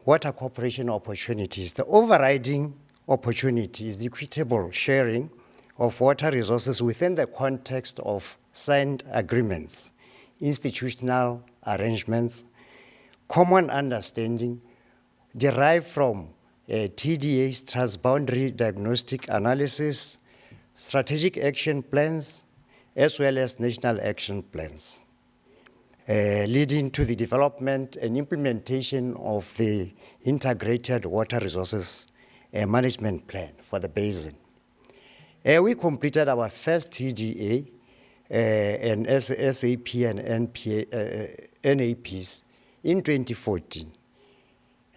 water cooperation opportunities, the overriding opportunity is the equitable sharing of water resources within the context of signed agreements, institutional arrangements, common understanding derived from TDAs, transboundary diagnostic analysis, strategic action plans, as well as national action plans, leading to the development and implementation of the integrated water resources management plan for the basin. We completed our first TDA and SAP and NAPs in 2014.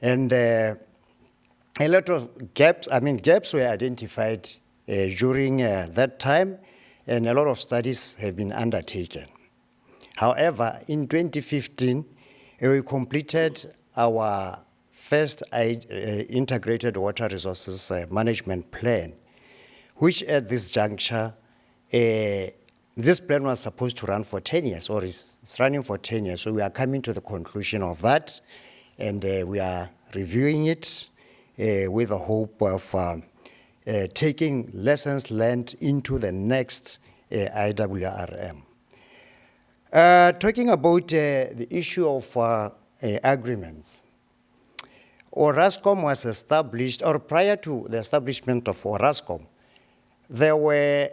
And a lot of gaps were identified during that time, and a lot of studies have been undertaken. However, in 2015, we completed our first integrated water resources management plan, which at this juncture, this plan was supposed to run for 10 years, or is running for 10 years. So we are coming to the conclusion of that, and we are reviewing it with the hope of taking lessons learned into the next IWRM. Talking about the issue of agreements, ORASCOM was established, or prior to the establishment of ORASCOM, there were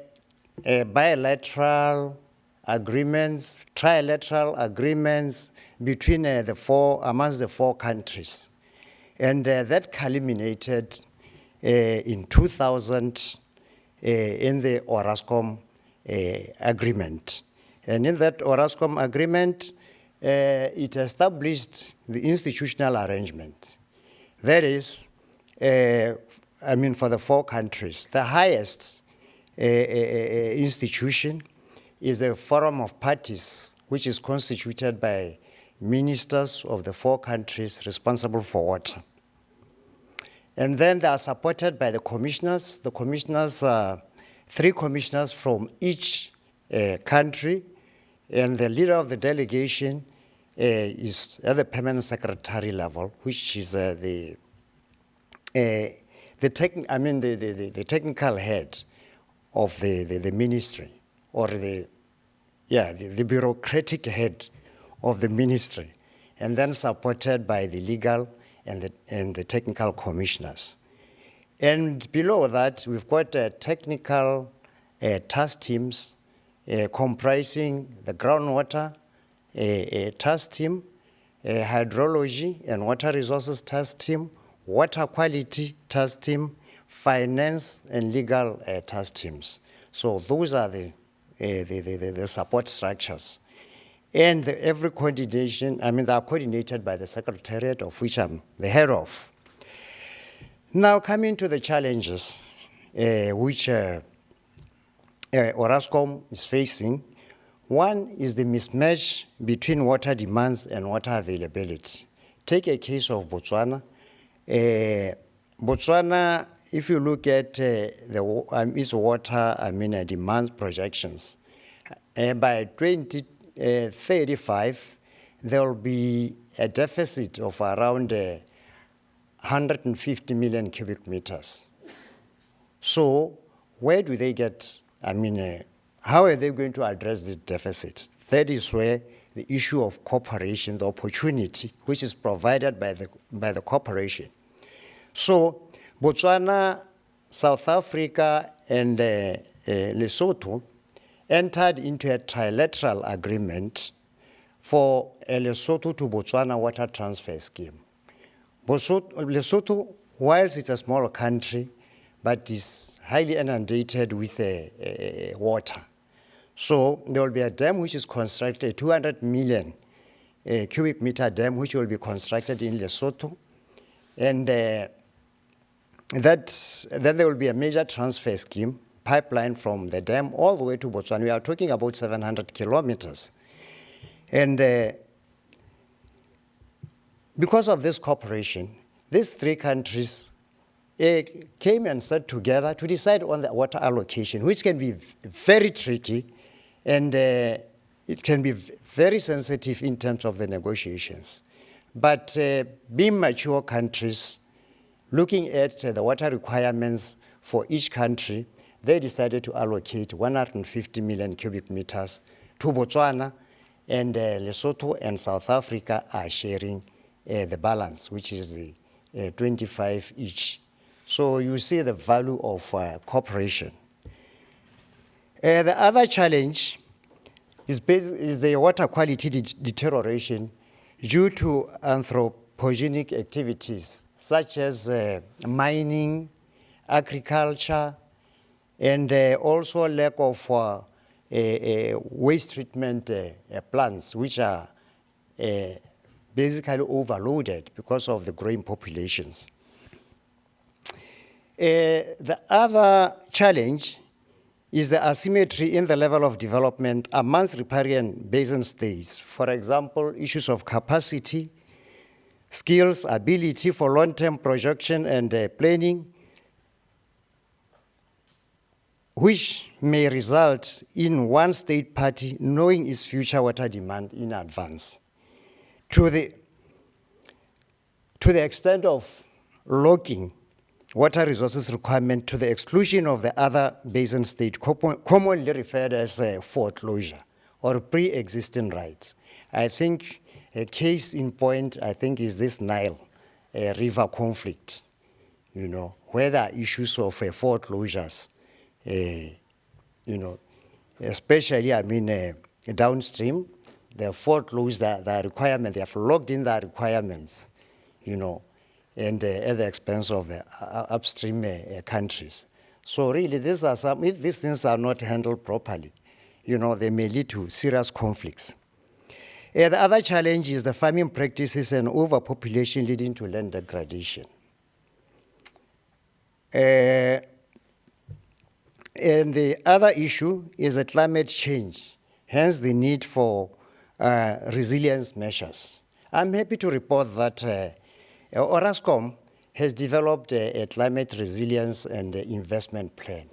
bilateral agreements, trilateral agreements between amongst the four countries. And that culminated in 2000 in the ORASCOM agreement. And in that ORASCOM agreement, it established the institutional arrangement. That is, for the four countries, the highest institution is the Forum of Parties, which is constituted by ministers of the four countries responsible for water. And then they are supported by the commissioners. The commissioners, 3 commissioners from each country, and the leader of the delegation is at the permanent secretary level, which is the technical head of the ministry, or the bureaucratic head of the ministry, and then supported by the legal and the technical commissioners. And below that, we've got technical task teams comprising the groundwater task team, hydrology and water resources task team, water quality task team, finance and legal task teams. So those are the support structures. And every coordination, they are coordinated by the Secretariat, of which I'm the head of. Now, coming to the challenges which ORASCOM is facing, one is the mismatch between water demands and water availability. Take a case of Botswana. Botswana, if you look at its water demand projections, by 2035, there will be a deficit of around 150 million cubic meters. So where do they get, how are they going to address this deficit? That is where the issue of cooperation, the opportunity, which is provided by the cooperation. So Botswana, South Africa, and Lesotho entered into a trilateral agreement for a Lesotho to Botswana water transfer scheme. Lesotho, whilst it's a small country, but is highly inundated with water. So there will be a dam which is constructed, a 200 million cubic meter dam, which will be constructed in Lesotho. And then there will be a major transfer scheme, pipeline from the dam all the way to Botswana. We are talking about 700 kilometers. And because of this cooperation, these 3 countries came and sat together to decide on the water allocation, which can be very tricky, and it can be very sensitive in terms of the negotiations. But being mature countries, looking at the water requirements for each country, they decided to allocate 150 million cubic meters to Botswana, and Lesotho and South Africa are sharing the balance, which is the 25 each. So you see the value of cooperation. The other challenge is the water quality deterioration due to anthropogenic activities such as mining, agriculture, and also lack of waste treatment plants, which are basically overloaded because of the growing populations. The other challenge is the asymmetry in the level of development amongst riparian basin states. For example, issues of capacity, skills, ability for long-term projection and planning, which may result in one state party knowing its future water demand in advance. To the extent of locking water resources requirement to the exclusion of the other basin state, commonly referred as foreclosure or pre-existing rights. I think a case in point, I think, is this Nile river conflict, where there are issues of foreclosures, especially, downstream, they have foreclosed the requirement, they have locked in the requirements, and at the expense of the upstream countries. So really, these are some, if these things are not handled properly, they may lead to serious conflicts. The other challenge is the farming practices and overpopulation leading to land degradation. And the other issue is the climate change, hence the need for resilience measures. I'm happy to report that Orascom has developed a climate resilience and investment plan.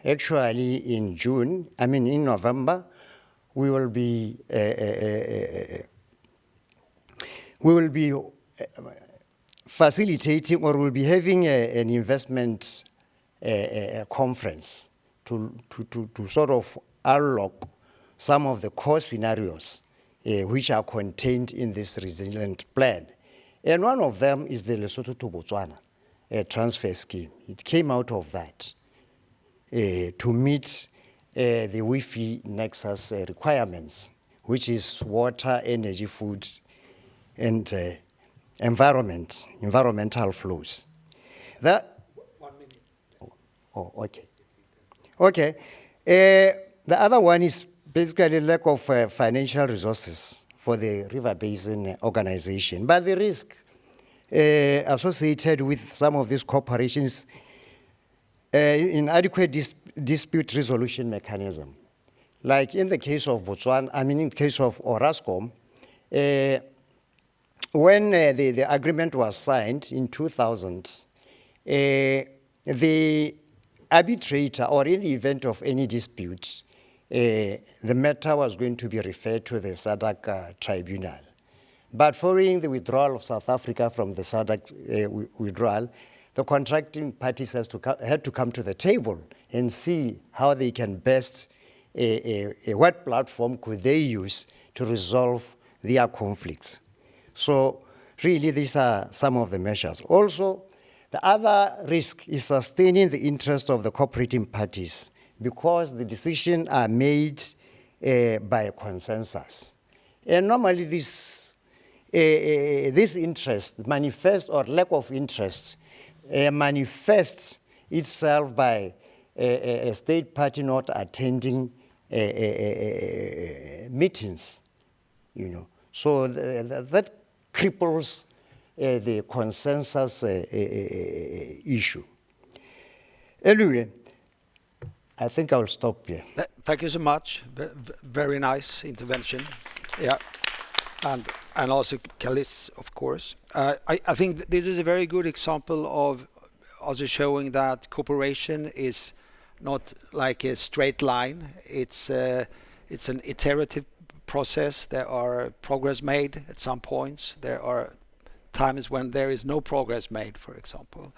Actually, in November, we will be facilitating, or we'll be having an investment conference to sort of unlock some of the core scenarios which are contained in this resilient plan. And one of them is the Lesotho to Botswana transfer scheme. It came out of that to meet the WIFI Nexus requirements, which is water, energy, food, and environmental flows. That 1 minute. Oh, okay. Okay. The other one is basically lack of financial resources for the river basin organization. But the risk associated with some of these corporations, inadequate dispute resolution mechanism. Like in the case of Botswana, in the case of Orascom, when the agreement was signed in 2000, the arbitrator, or in the event of any dispute, the matter was going to be referred to the SADC tribunal. But following the withdrawal of South Africa from the SADC withdrawal, the contracting parties had to come to the table and see how they can best, what platform could they use to resolve their conflicts. So really, these are some of the measures. Also, the other risk is sustaining the interest of the cooperating parties, because the decisions are made by consensus. And normally this interest manifests, or lack of interest, manifests itself by a state party not attending meetings, So that cripples the consensus issue. Anyway, I think I'll stop here. Thank you so much. Very nice intervention. Yeah, and also Kalis, of course. I think this is a very good example of also showing that cooperation is not like a straight line. It's an iterative process. There are progress made at some points. There are times when there is no progress made, for example.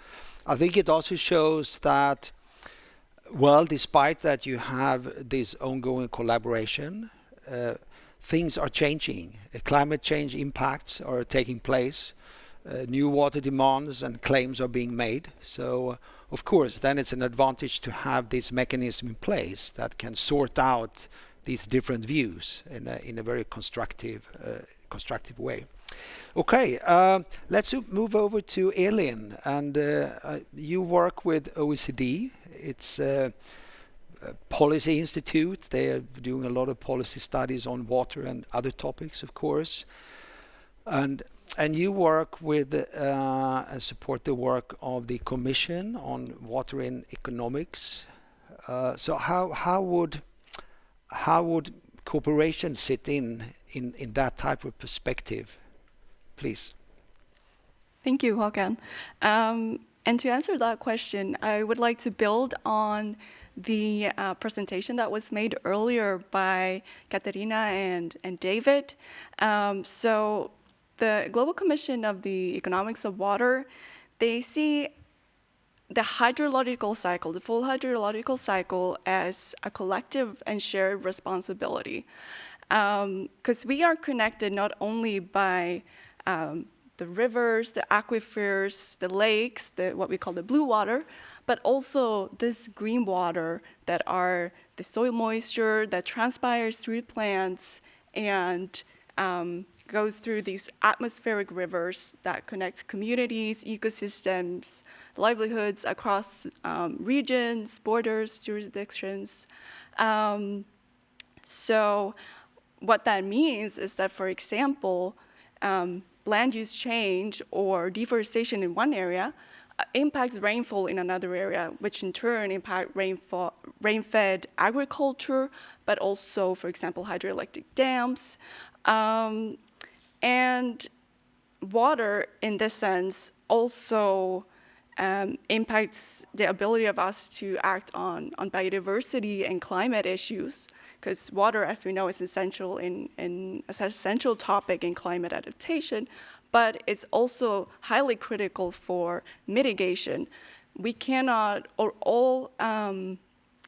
I think it also shows that, well, despite that you have this ongoing collaboration, things are changing. Climate change impacts are taking place. new water demands and claims are being made. So, of course, then it's an advantage to have this mechanism in place that can sort out these different views in a very constructive way. Okay, let's move over to Elin, and you work with OECD. It's a policy institute. They are doing a lot of policy studies on water and other topics, of course. And you work with and support the work of the Commission on Water in Economics. So how would cooperation sit in that type of perspective, please? Thank you, Håkan. And to answer that question, I would like to build on the presentation that was made earlier by Katerina and David. So the Global Commission of the Economics of Water, they see the hydrological cycle, the full hydrological cycle, as a collective and shared responsibility. Because we are connected not only by the rivers, the aquifers, the lakes, what we call the blue water, but also this green water that are the soil moisture that transpires through plants and goes through these atmospheric rivers that connects communities, ecosystems, livelihoods across regions, borders, jurisdictions. So what that means is that, for example, land use change or deforestation in one area impacts rainfall in another area, which in turn impact rain-fed agriculture, but also, for example, hydroelectric dams. And water, in this sense, also impacts the ability of us to act on biodiversity and climate issues, because water, as we know, is essential an essential topic in climate adaptation, but it's also highly critical for mitigation. We cannot, or all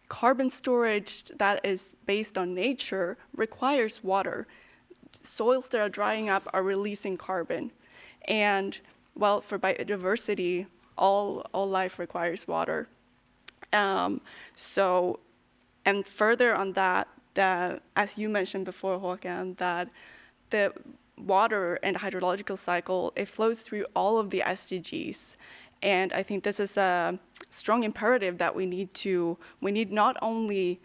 carbon storage that is based on nature requires water. Soils that are drying up are releasing carbon. And, well, for biodiversity, all life requires water. So, and further on that, as you mentioned before, Håkan, that the water and hydrological cycle, it flows through all of the SDGs. And I think this is a strong imperative that we need not only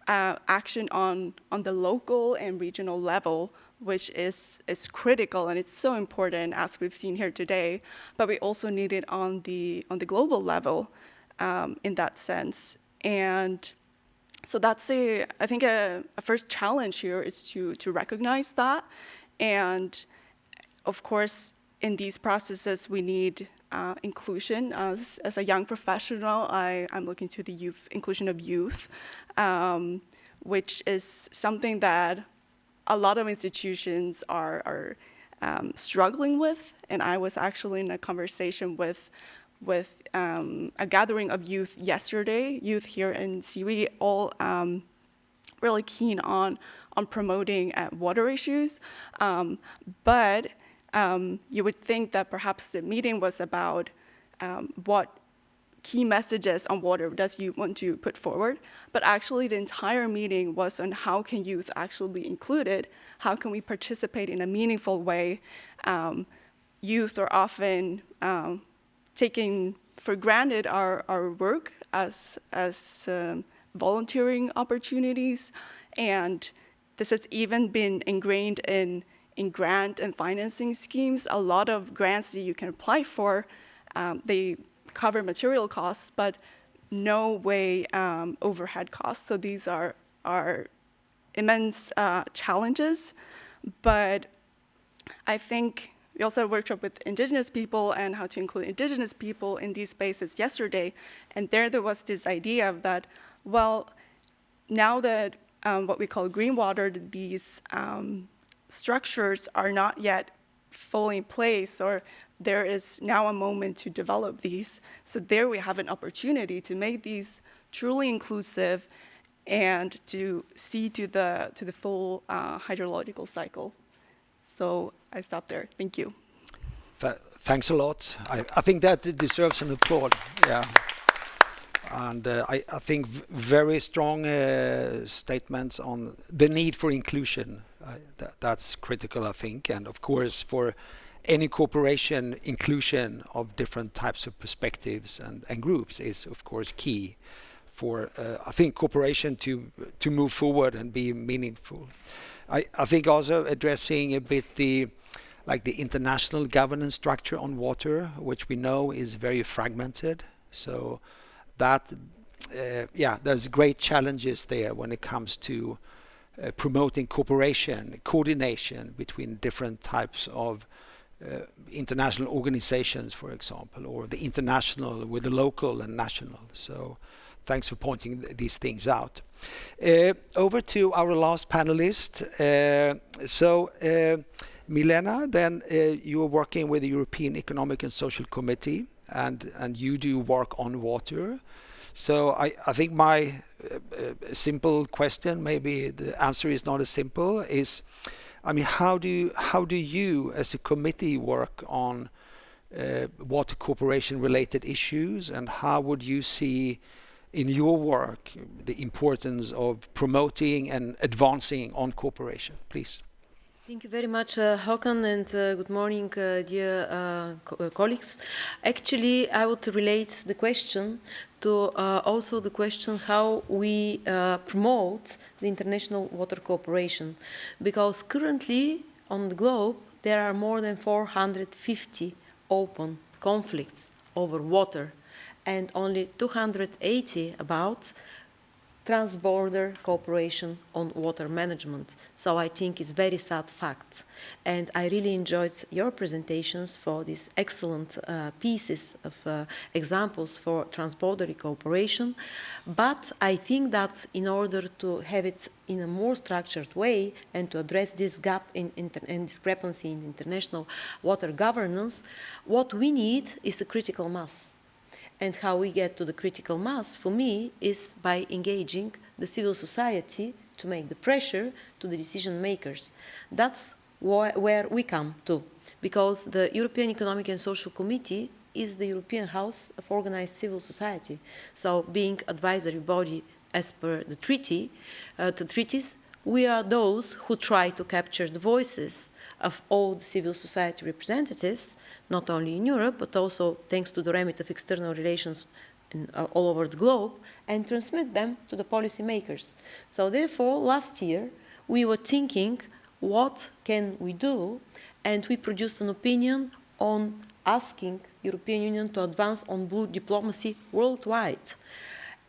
action on the local and regional level, which is critical and it's so important, as we've seen here today, but we also need it on the global level in that sense. And so that's I think a first challenge here is to recognize that. And of course, in these processes, we need inclusion. As a young professional, I'm looking to the inclusion of youth, which is something that a lot of institutions are struggling with. And I was actually in a conversation with a gathering of youth yesterday, youth here in Siwi, all really keen on promoting water issues. But you would think that perhaps the meeting was about what key messages on water does you want to put forward, but actually the entire meeting was on how can youth actually be included, how can we participate in a meaningful way. Youth are often taking for granted our work as volunteering opportunities, and this has even been ingrained in grant and financing schemes. A lot of grants that you can apply for, they cover material costs, but no way overhead costs. So these are immense challenges. But I think we also had a workshop with Indigenous people and how to include Indigenous people in these spaces yesterday. And there was this idea of that, well, now that what we call green water, these structures are not yet fully in place, or there is now a moment to develop these. So there we have an opportunity to make these truly inclusive and to see to the full hydrological cycle. So I stop there. Thank you. Thanks a lot. I think that it deserves an applaud. Yeah. And I think very strong statements on the need for inclusion. That's critical, I think. And of course, for any cooperation, inclusion of different types of perspectives and groups is, of course, key for, I think, cooperation to move forward and be meaningful. I think also addressing a bit the international governance structure on water, which we know is very fragmented. So that, there's great challenges there when it comes to promoting cooperation, coordination between different types of international organizations, for example, or the international with the local and national. So thanks for pointing these things out. Over to our last panelist. Milena, then you are working with the European Economic and Social Committee, and you do work on water. So I think my simple question, maybe the answer is not as simple, is, I mean, how do you as a committee work on water cooperation related issues, and how would you see in your work the importance of promoting and advancing on cooperation? Please. Thank you very much, Håkan, and good morning, dear colleagues. Actually, I would relate the question to also the question how we promote the international water cooperation, because currently on the globe there are more than 450 open conflicts over water, and only 280 about trans-border cooperation on water management. So I think it's a very sad fact. And I really enjoyed your presentations for these excellent pieces of examples for trans-border cooperation. But I think that in order to have it in a more structured way and to address this gap and discrepancy in international water governance, what we need is a critical mass. And how we get to the critical mass, for me, is by engaging the civil society to make the pressure to the decision makers. That's where we come to, because the European Economic and Social Committee is the European House of Organized Civil Society. So being advisory body as per the treaties, we are those who try to capture the voices of all the civil society representatives, not only in Europe, but also thanks to the remit of external relations all over the globe, and transmit them to the policymakers. So therefore, last year, we were thinking, what can we do? And we produced an opinion on asking European Union to advance on blue diplomacy worldwide.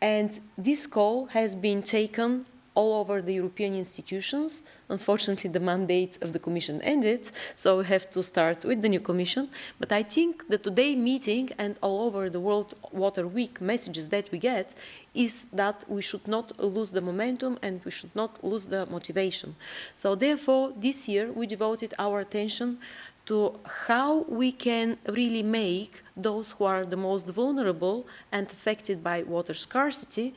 And this call has been taken all over the European institutions. Unfortunately, the mandate of the Commission ended, so we have to start with the new Commission. But I think that today's meeting and all over the World Water Week messages that we get is that we should not lose the momentum and we should not lose the motivation. So therefore, this year we devoted our attention to how we can really make those who are the most vulnerable and affected by water scarcity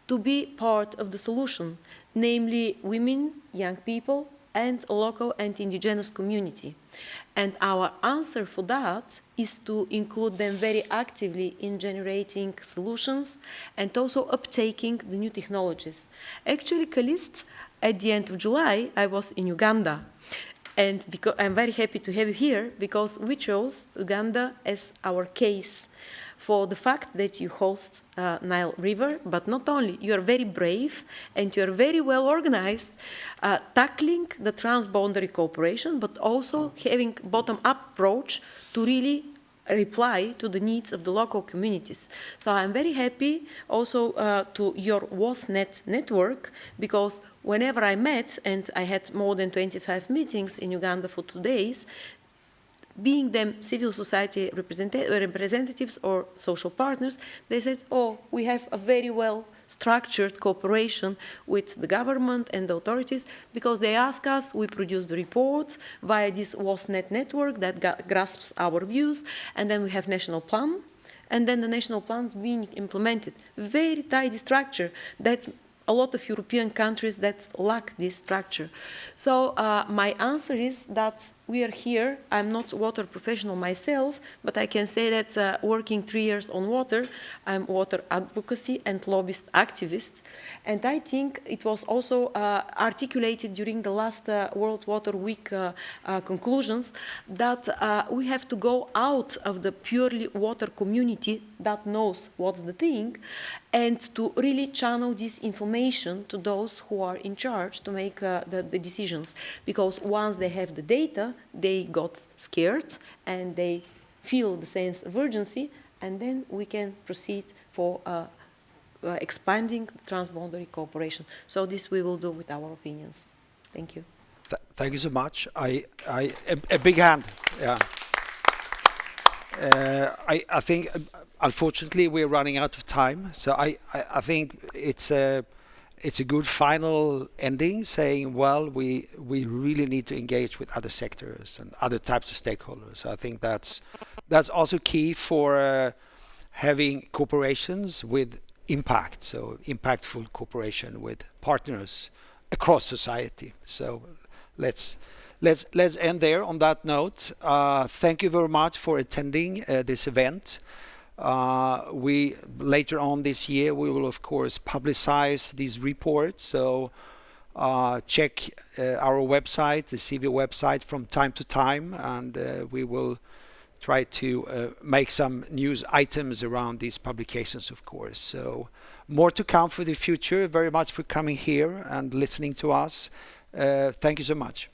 to be part of the solution, namely women, young people, and local and indigenous community. And our answer for that is to include them very actively in generating solutions and also uptaking the new technologies. Actually, Calist, at the end of July, I was in Uganda. And I'm very happy to have you here because we chose Uganda as our case for the fact that you host Nile River, but not only, you are very brave and you are very well organized, tackling the transboundary cooperation, but also having bottom-up approach to really reply to the needs of the local communities. So I'm very happy also to your WASNet network, because whenever I met, and I had more than 25 meetings in Uganda for 2 days, being them civil society representatives or social partners, they said, oh, we have a very well structured cooperation with the government and the authorities, because they ask us, we produce the reports via this WASNet network that grasps our views, and then we have national plan, and then the national plans being implemented. Very tidy structure that a lot of European countries that lack this structure. So my answer is that we are here. I'm not a water professional myself, but I can say that working 3 years on water, I'm water advocacy and lobbyist activist. And I think it was also articulated during the last World Water Week conclusions that we have to go out of the purely water community that knows what's the thing, and to really channel this information to those who are in charge to make the decisions. Because once they have the data, they got scared and they feel the sense of urgency, and then we can proceed for expanding transboundary cooperation. So this we will do with our opinions. Thank you. Thank you so much. A big hand. Yeah. I think, unfortunately, we're running out of time. So I think it's a good final ending, saying, well, we really need to engage with other sectors and other types of stakeholders. So I think that's also key for having cooperations with impact. So impactful cooperation with partners across society. So let's end there on that note. Thank you very much for attending this event. We later on this year we will of course publicize these reports. So check our website, the CV website, from time to time, and we will try to make some news items around these publications, of course. So more to come for the future. Very much for coming here and listening to us. Thank you so much.